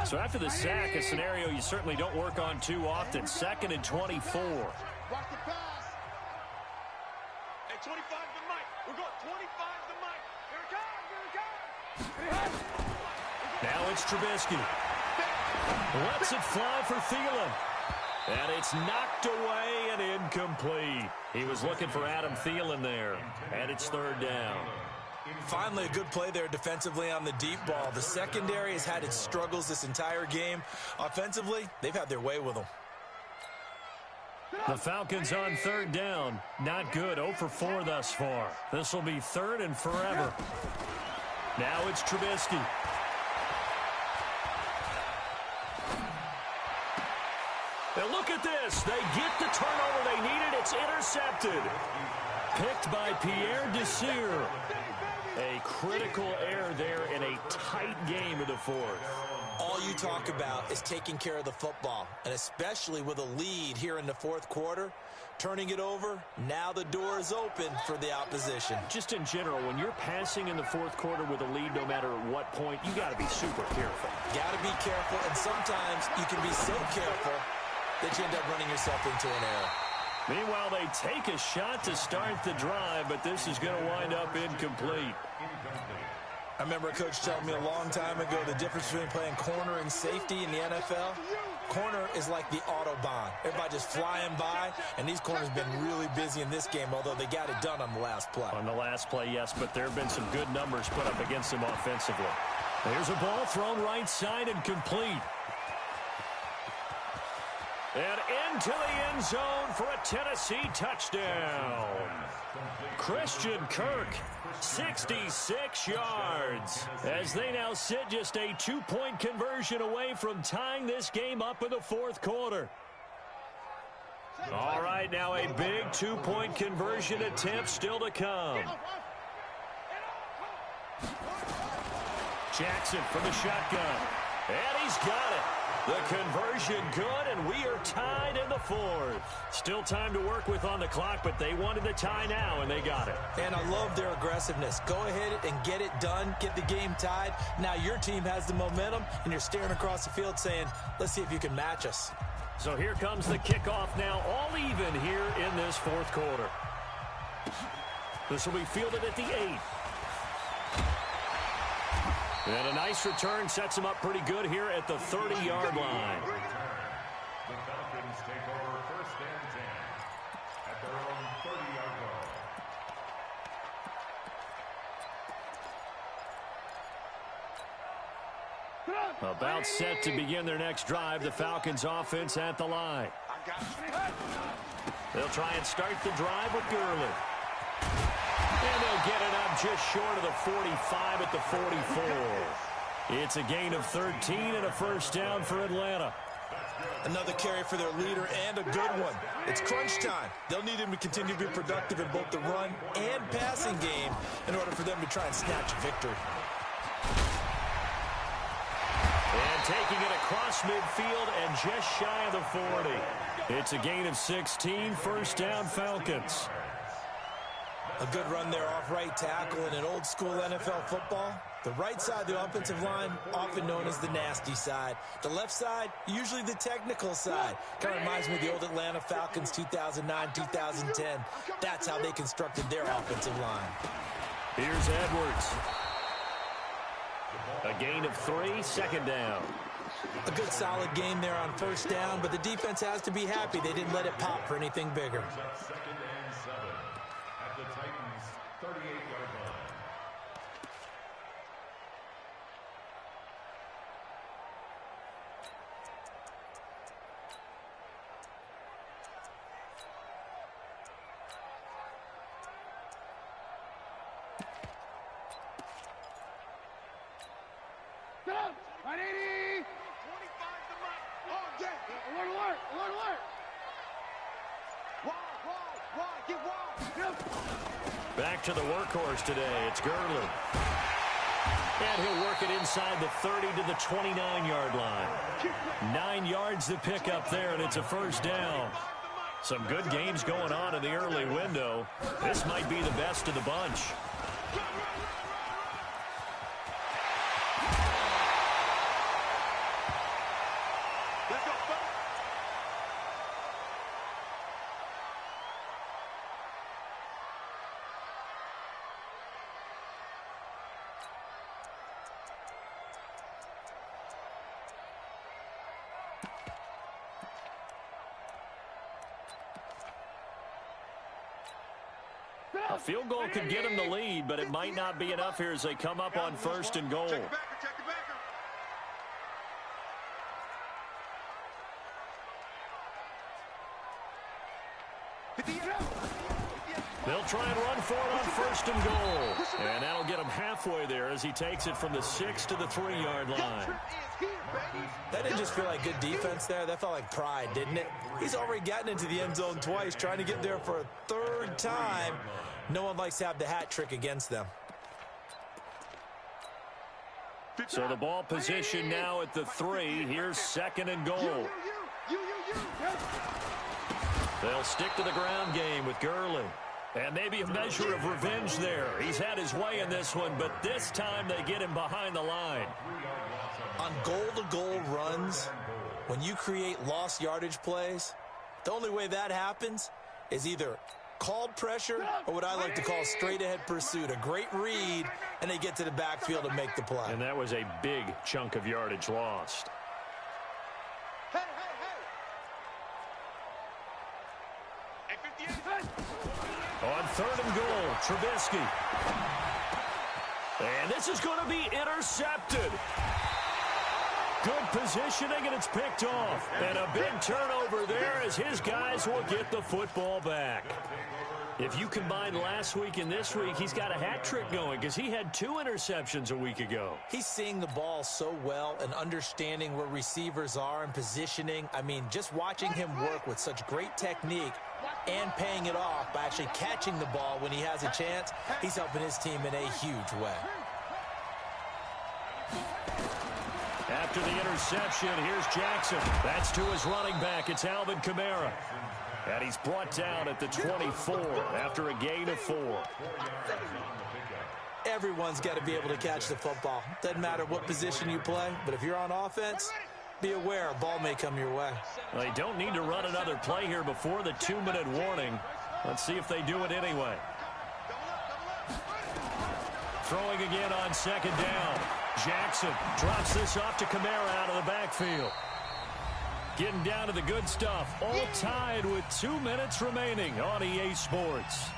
Speaker 5: So after the sack, a scenario you certainly don't work on too often. 2nd and 24.
Speaker 7: Watch the pass. Hey, 25 to Mike. We're going 25 to Mike. Here it comes.
Speaker 5: Now it's Trubisky. Lets it fly for Thielen. And it's knocked away and incomplete. He was looking for Adam Thielen there. And it's 3rd down.
Speaker 6: Finally, a good play there defensively on the deep ball. The secondary has had its struggles this entire game. Offensively, they've had their way with them.
Speaker 5: The Falcons on third down. Not good. 0 for 4 thus far. This will be third and forever. Now it's Trubisky. And look at this. They get the turnover they needed. It's intercepted. Picked by Pierre Desir. A critical error there in a tight game of the fourth.
Speaker 6: All you talk about is taking care of the football, and especially with a lead here in the fourth quarter, turning it over, now the door is open for the opposition.
Speaker 5: Just in general, when you're passing in the fourth quarter with a lead, no matter at what point, you got to be super careful.
Speaker 6: Got to be careful, and sometimes you can be so careful that you end up running yourself into an error.
Speaker 5: Meanwhile, they take a shot to start the drive, but this is going to wind up incomplete.
Speaker 6: I remember a coach telling me a long time ago the difference between playing corner and safety in the NFL. Corner is like the Autobahn. Everybody just flying by, and these corners have been really busy in this game, although they got it done on the last play.
Speaker 5: On the last play, yes, but there have been some good numbers put up against them offensively. There's a ball thrown right side and complete. And into the end zone for a Tennessee touchdown. Christian Kirk, 66 yards, as they now sit just a 2-point conversion away from tying this game up in the fourth quarter. All right, now a big 2-point conversion attempt still to come. Jackson from the shotgun, and he's got it. The conversion good, and we are tied in the fourth. Still time to work with on the clock, but they wanted the tie now, and they got it.
Speaker 6: And I love their aggressiveness. Go ahead and get it done, get the game tied. Now your team has the momentum, and you're staring across the field saying, let's see if you can match us.
Speaker 5: So here comes the kickoff now, all even here in this fourth quarter. This will be fielded at the 8. And a nice return sets him up pretty good here at the 30-yard line.
Speaker 8: The Falcons take over first and 10 at their own 30-yard line.
Speaker 5: About set to begin their next drive, the Falcons offense at the line. They'll try and start the drive with Gurley. And they'll get it up just short of the 45 at the 44. It's a gain of 13 and a first down for Atlanta.
Speaker 6: Another carry for their leader and a good one. It's crunch time. They'll need him to continue to be productive in both the run and passing game in order for them to try and snatch a victory.
Speaker 5: And taking it across midfield and just shy of the 40. It's a gain of 16, first down Falcons.
Speaker 6: A good run there off right tackle in an old school NFL football. The right side of the offensive line, often known as the nasty side. The left side, usually the technical side. Kind of reminds me of the old Atlanta Falcons 2009, 2010. That's how they constructed their offensive line.
Speaker 5: Here's Edwards. A gain of 3, second down.
Speaker 6: A good solid game there on first down, but the defense has to be happy they didn't let it pop for anything bigger.
Speaker 8: Second and 7 at the Titans' 38-yard line.
Speaker 7: Stop! 180! 25 to right. Oh, yeah. Alert, alert, alert, alert. Wide, get wide.
Speaker 5: Back to the workhorse today. It's Gurley. And he'll work it inside the 30 to the 29-yard line. 9 yards to pick up there, and it's a first down. Some good games going on in the early window. This might be the best of the bunch. A field goal could get them the lead, but it might not be enough here as they come up on 1st and goal.
Speaker 7: Check the backer.
Speaker 5: They'll try and run for it on 1st and goal. And that'll get him halfway there as he takes it from the 6 to the 3-yard line.
Speaker 6: That didn't just feel like good defense there. That felt like pride, didn't it? He's already gotten into the end zone twice, trying to get there for a 3rd time. No one likes to have the hat trick against them.
Speaker 5: So the ball position now at the 3. Here's 2nd and goal. They'll stick to the ground game with Gurley. And maybe a measure of revenge there. He's had his way in this one, but this time they get him behind the line.
Speaker 6: On goal-to-goal runs, when you create lost yardage plays, the only way that happens is either called pressure or what I like to call straight-ahead pursuit. A great read, and they get to the backfield and make the play.
Speaker 5: And that was a big chunk of yardage lost. On 3rd and goal, Trubisky. And this is going to be intercepted. Good positioning, and it's picked off. And a big turnover there as his guys will get the football back. If you combine last week and this week, he's got a hat trick going because he had 2 interceptions a week ago.
Speaker 6: He's seeing the ball so well and understanding where receivers are and positioning. I mean, just watching him work with such great technique and paying it off by actually catching the ball when he has a chance, he's helping his team in a huge way.
Speaker 5: After the interception, here's Jackson. That's to his running back. It's Alvin Kamara. And he's brought down at the 24 after a gain of 4.
Speaker 6: Everyone's got to be able to catch the football. Doesn't matter what position you play, but if you're on offense, be aware a ball may come your way.
Speaker 5: Well, they don't need to run another play here before the 2-minute warning. Let's see if they do it anyway. Throwing again on 2nd down. Jackson drops this off to Kamara out of the backfield. Getting down to the good stuff. All tied with 2 minutes remaining on EA Sports.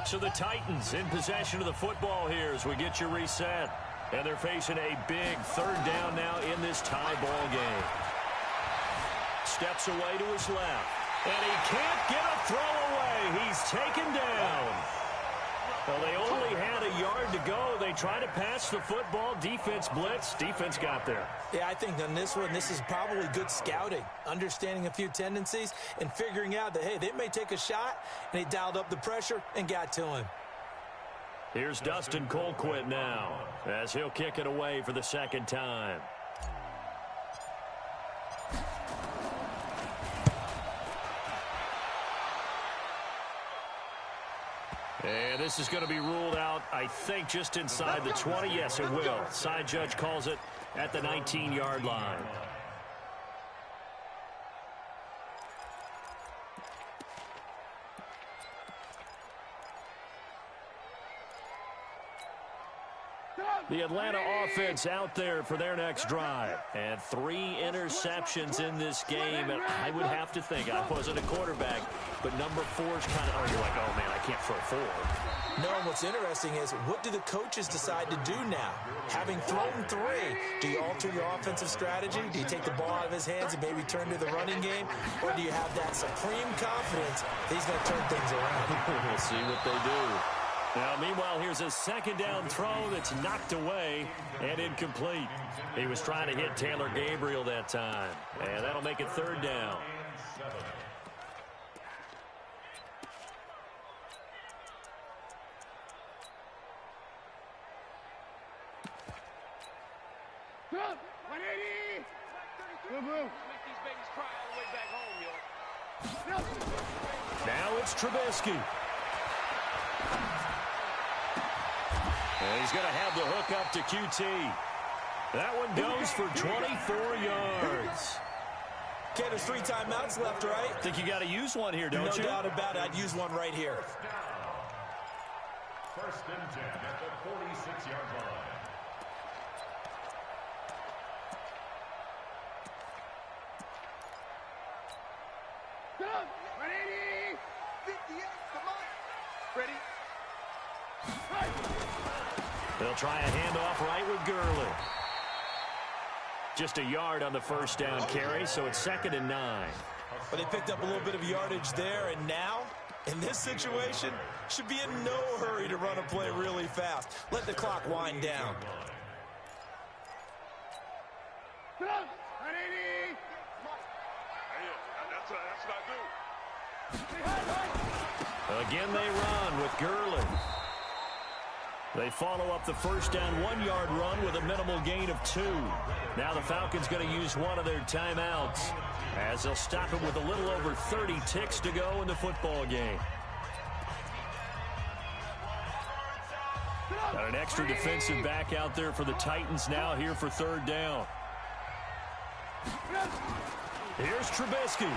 Speaker 5: So the Titans in possession of the football here as we get you reset. And they're facing a big 3rd down now in this tie ball game. Steps away to his left. And he can't get a throw away. He's taken down. Well, they only had a yard to go. They tried to pass the football. Defense blitz. Defense got there.
Speaker 6: Yeah, I think on this one, this is probably good scouting, understanding a few tendencies and figuring out that, hey, they may take a shot, and he dialed up the pressure and got to him.
Speaker 5: Here's Dustin Colquitt now as he'll kick it away for the 2nd time. And this is going to be ruled out, I think, just inside the 20. Yes, it will. Side judge calls it at the 19-yard line. The Atlanta offense out there for their next drive. And 3 interceptions in this game. And I would have to think, I wasn't a quarterback, but number 4 is kind of, you're like, oh, man, I can't throw 4.
Speaker 6: No, and what's interesting is, what do the coaches decide to do now? Having thrown 3, do you alter your offensive strategy? Do you take the ball out of his hands and maybe turn to the running game? Or do you have that supreme confidence that he's going to turn things around?
Speaker 5: We'll see what they do. Now, meanwhile, here's a 2nd down throw that's knocked away and incomplete. He was trying to hit Taylor Gabriel that time, and that'll make it 3rd down. Now it's Trubisky. And he's going to have the hook up to QT. That one goes for 24 yards.
Speaker 6: Okay, there's 3 timeouts left, right?
Speaker 5: I think you got to use one here, don't you?
Speaker 6: No doubt about it. I'd use one right here.
Speaker 8: First and 10 at the 46-yard line.
Speaker 7: Ready? 58, come on. Ready?
Speaker 5: They'll try a handoff right with Gurley. Just a yard on the first down carry, so it's 2nd and 9.
Speaker 6: But they picked up a little bit of yardage there, and now, in this situation, should be in no hurry to run a play really fast. Let the clock wind down.
Speaker 7: Ready? That's what I do.
Speaker 5: Again, they run with Gurley. They follow up the first down 1-yard run with a minimal gain of 2. Now the Falcons going to use one of their timeouts as they'll stop it with a little over 30 ticks to go in the football game. Got an extra defensive back out there for the Titans now here for 3rd down. Here's Trubisky.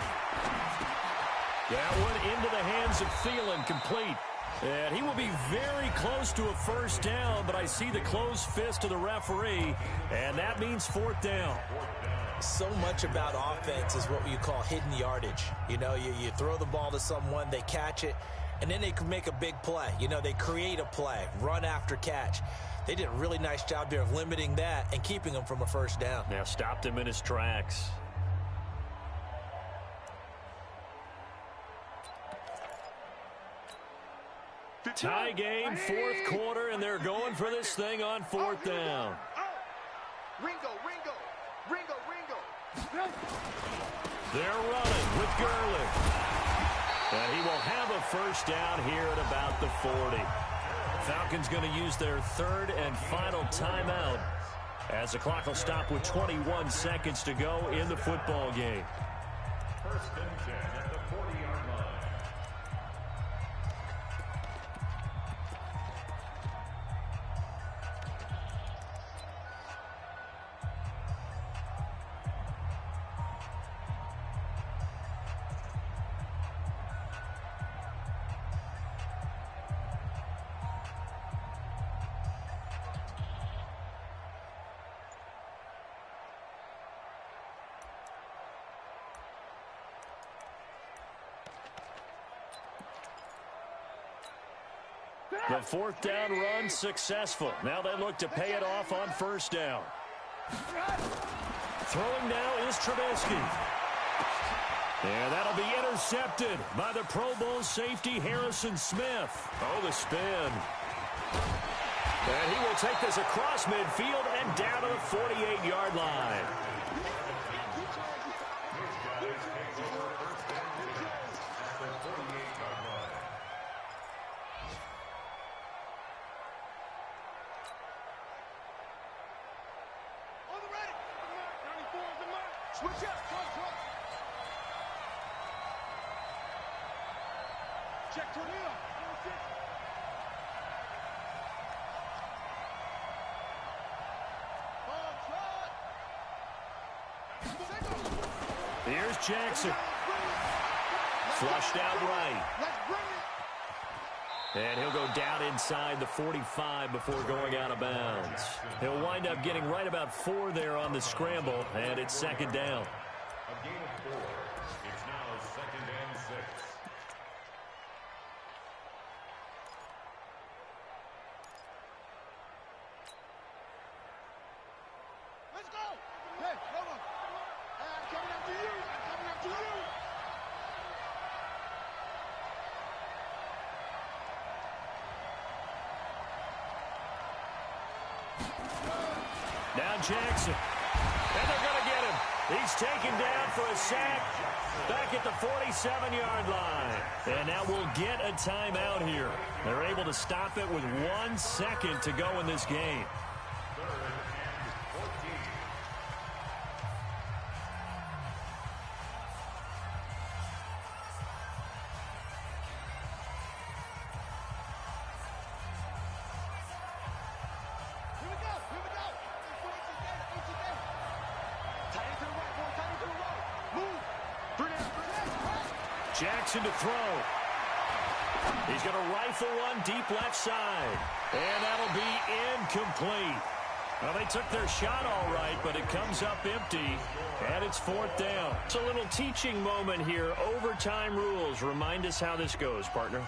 Speaker 5: That one into the hands of Thielen, complete. And he will be very close to a first down, but I see the closed fist of the referee, and that means 4th down.
Speaker 6: So much about offense is what you call hidden yardage. You know, you throw the ball to someone, they catch it, and then they can make a big play. You know, they create a play, run after catch. They did a really nice job there of limiting that and keeping him from a first down.
Speaker 5: Now stopped him in his tracks. Tie game, 4th quarter, and they're going for this thing on 4th down.
Speaker 7: Ringo.
Speaker 5: They're running with Gurley. And he will have a first down here at about the 40. Falcons going to use their 3rd and final timeout as the clock will stop with 21 seconds to go in the football game.
Speaker 8: First and 10 at the 40-yard line.
Speaker 5: The 4th down run successful. Now they look to pay it off on first down. Throwing now is Trubisky. And that'll be intercepted by the Pro Bowl safety Harrison Smith. Oh, the spin. And he will take this across midfield and down to the 48-yard line.
Speaker 7: Switch up. Check tornado.
Speaker 5: Here's Jackson. Flushed out right. And he'll go down inside the 45 before going out of bounds. He'll wind up getting right about 4 there on the scramble, and it's 2nd down.
Speaker 8: A gain of 4. It's now 2nd and 6.
Speaker 7: Let's go. Hey, come on. I'm coming after you.
Speaker 5: Now Jackson. And they're going to get him. He's taken down for a sack back at the 47-yard line. And now we'll get a timeout here. They're able to stop it with 1 second to go in this game. Jackson to throw. He's going to rifle one deep left side. And that'll be incomplete. Well, they took their shot all right, but it comes up empty, and it's 4th down. It's a little teaching moment here. Overtime rules. Remind us how this goes, partner.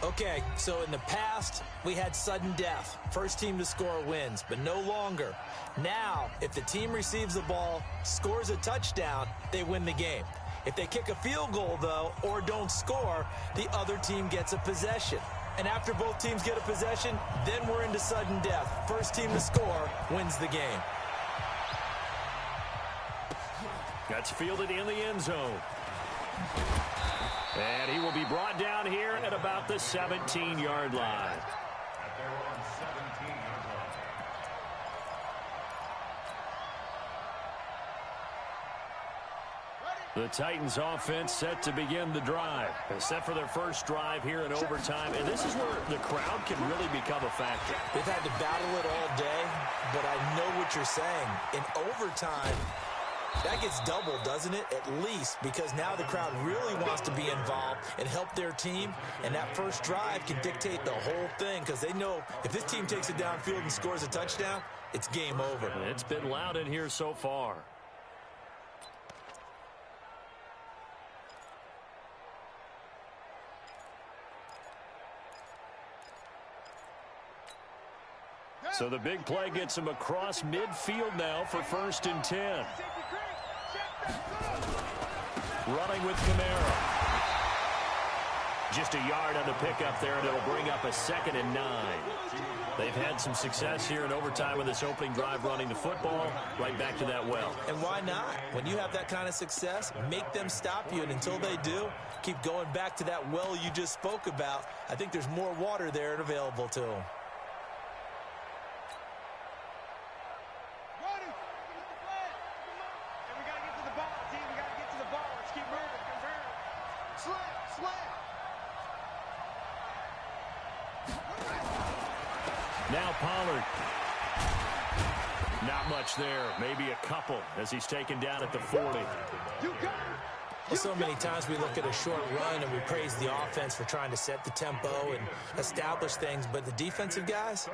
Speaker 6: Okay, so in the past, we had sudden death. First team to score wins, but no longer. Now, if the team receives the ball, scores a touchdown, they win the game. If they kick a field goal, though, or don't score, the other team gets a possession. And after both teams get a possession, then we're into sudden death. First team to score wins the game.
Speaker 5: That's fielded in the end zone. And he will be brought down here at about the 17-yard line. The Titans offense set to begin the drive. Set for their first drive here in overtime. And this is where the crowd can really become a factor.
Speaker 6: They've had to battle it all day, but I know what you're saying. In overtime, that gets doubled, doesn't it? At least, because now the crowd really wants to be involved and help their team. And that first drive can dictate the whole thing because they know if this team takes it downfield and scores a touchdown, it's game over.
Speaker 5: It's been loud in here so far. So the big play gets him across midfield now for 1st and 10. Running with Kamara. Just a yard on the pickup there, and it'll bring up a 2nd and 9. They've had some success here in overtime with this opening drive running the football right back to that well.
Speaker 6: And why not? When you have that kind of success, make them stop you, and until they do, keep going back to that well you just spoke about. I think there's more water there and available to them.
Speaker 5: Now Pollard. Not much there. Maybe a couple as he's taken down at the 40.
Speaker 6: Well, so many times we look at a short run and we praise the offense for trying to set the tempo and establish things. But the defensive guys,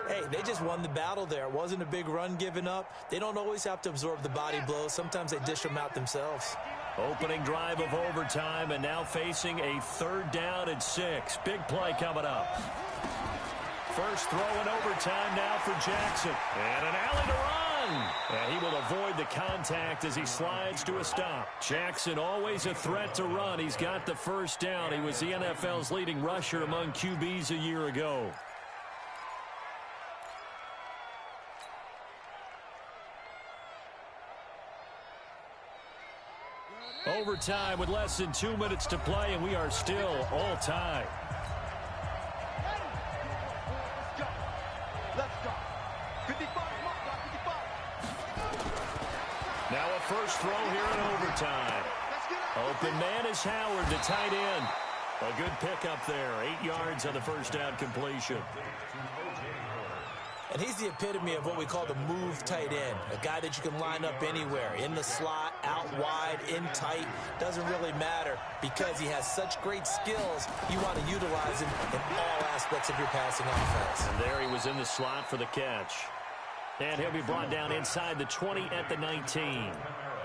Speaker 6: hey, they just won the battle there. It wasn't a big run given up. They don't always have to absorb the body blows. Sometimes they dish them out themselves.
Speaker 5: Opening drive of overtime and now facing a 3rd down and 6. Big play coming up. First throw in overtime now for Jackson. And an alley to run. And he will avoid the contact as he slides to a stop. Jackson always a threat to run. He's got the first down. He was the NFL's leading rusher among QBs a year ago. Overtime with less than 2 minutes to play, and we are still all tied. Now a first throw here in overtime. Open man is Howard, the tight end. A good pickup there. 8 yards on the first down completion.
Speaker 6: And he's the epitome of what we call the move tight end. A guy that you can line up anywhere. In the slot, out wide, in tight. Doesn't really matter because he has such great skills. You want to utilize him in all aspects of your passing offense.
Speaker 5: And there he was in the slot for the catch. And he'll be brought down inside the 20 at the 19.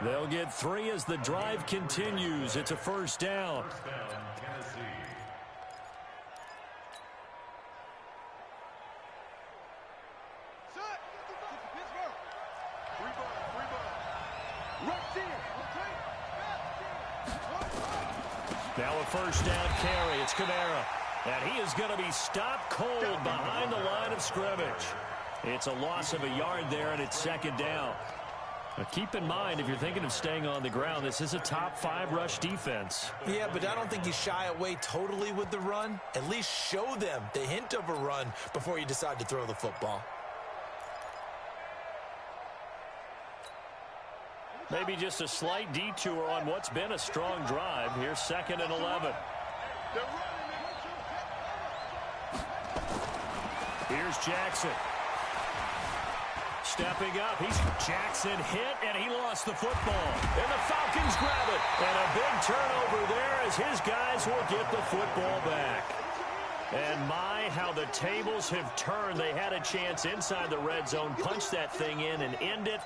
Speaker 5: They'll get 3 as the drive continues. It's a first down. Now a first down carry. It's Kamara. And he is going to be stopped cold behind the line of scrimmage. It's a loss of a yard there, and it's 2nd down. Now keep in mind, if you're thinking of staying on the ground, this is a top 5 rush defense.
Speaker 6: Yeah, but I don't think you shy away totally with the run. At least show them the hint of a run before you decide to throw the football.
Speaker 5: Maybe just a slight detour on what's been a strong drive. Here's 2nd and 11. Here's Jackson. stepping up. Jackson hit, and he lost the football. And the Falcons grab it. And a big turnover there as his guys will get the football back. And my, how the tables have turned. They had a chance inside the red zone, punch that thing in and end it.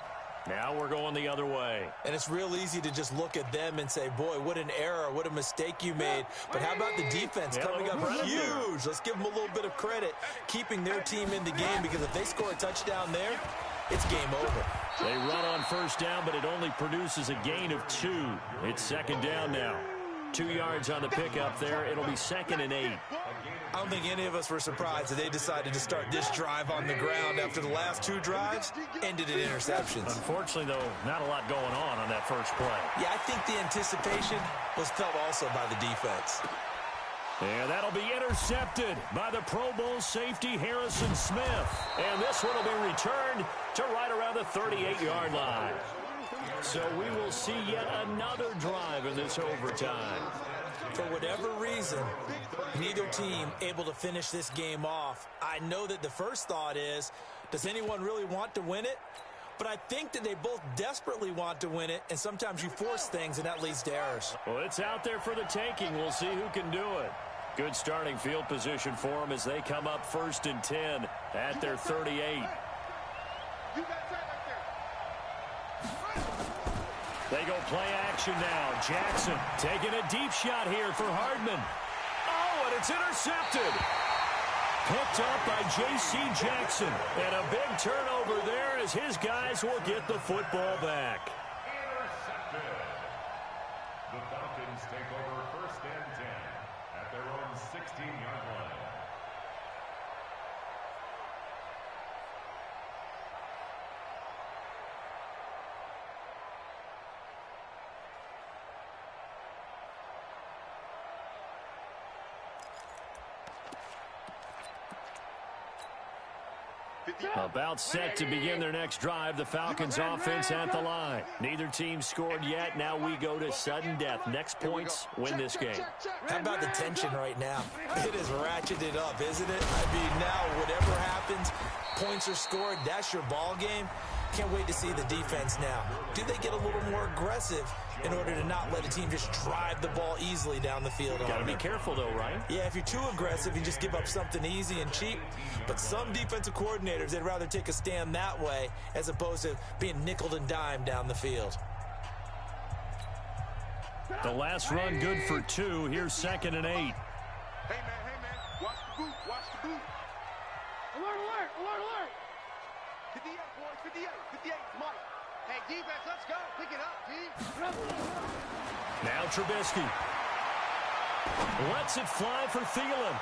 Speaker 5: Now we're going the other way.
Speaker 6: And it's real easy to just look at them and say, boy, what an error, what a mistake you made. But how about the defense coming up huge? Let's give them a little bit of credit, keeping their team in the game, because if they score a touchdown there, it's game over.
Speaker 5: They run on first down, but it only produces a gain of 2. It's second down now. 2 yards on the pickup there. It'll be 2nd and 8.
Speaker 6: I don't think any of us were surprised that they decided to start this drive on the ground after the last 2 drives ended in interceptions.
Speaker 5: Unfortunately, though, not a lot going on that first play.
Speaker 6: Yeah, I think the anticipation was felt also by the defense.
Speaker 5: And that'll be intercepted by the Pro Bowl safety Harrison Smith. And this one will be returned to right around the 38-yard line. So we will see yet another drive in this overtime.
Speaker 6: For whatever reason, neither team able to finish this game off. I know that the first thought is, does anyone really want to win it? But I think that they both desperately want to win it, and sometimes you force things, and that leads to errors.
Speaker 5: Well, it's out there for the taking. We'll see who can do it. Good starting field position for them as they come up 1st and 10 at their 38. They go play action now. Jackson taking a deep shot here for Hardman. Oh, and it's intercepted. Picked up by J.C. Jackson. And a big turnover there as his guys will get the football back.
Speaker 8: Intercepted. The Falcons take over 1st and 10 at their own 16-yard line.
Speaker 5: About set to begin their next drive. The Falcons offense at the line. Neither team scored yet. Now we go to sudden death. Next points win this game.
Speaker 6: How about the tension right now? It is ratcheted up, isn't it? I mean, now whatever happens, points are scored. That's your ball game. Can't wait to see the defense now. Do they get a little more aggressive in order to not let a team just drive the ball easily down the field?
Speaker 5: Got to be careful, though, right?
Speaker 6: Yeah, if you're too aggressive, you just give up something easy and cheap. But some defensive coordinators, they'd rather take a stand that way as opposed to being nickeled and dimed down the field.
Speaker 5: The last run good for 2. Here's 2nd and 8.
Speaker 7: Hey, man, watch the boot, watch the boot. Alert, alert, alert, alert. 58, boys, 58, 58, Mike. Hey, defense, let's go. Pick it up, D.
Speaker 5: Now Trubisky. Lets it fly for Thielen.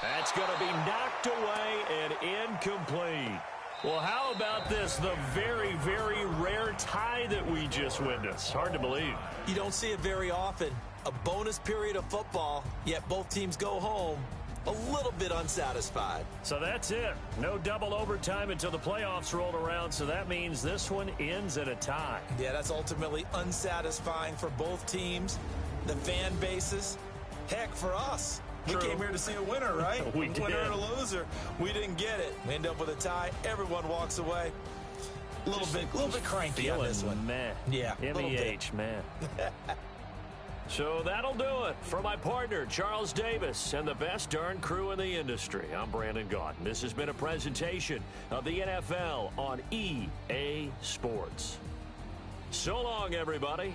Speaker 5: That's going to be knocked away and incomplete. Well, how about this? The very, very rare tie that we just witnessed. Hard to believe.
Speaker 6: You don't see it very often. A bonus period of football, yet both teams go home a little bit unsatisfied.
Speaker 5: So that's it. No double overtime until the playoffs rolled around, so that means this one ends in a tie.
Speaker 6: Yeah, that's ultimately unsatisfying for both teams, the fan bases. Heck, for us.
Speaker 5: True.
Speaker 6: We came here to see a winner, right?
Speaker 5: We did.
Speaker 6: Winner and a loser. We didn't get it. We end up with a tie. Everyone walks away. A little bit cranky on this one.
Speaker 5: Man.
Speaker 6: Yeah,
Speaker 5: MEH, man. So that'll do it for my partner, Charles Davis, and the best darn crew in the industry. I'm Brandon Gaudin. This has been a presentation of the NFL on EA Sports. So long, everybody.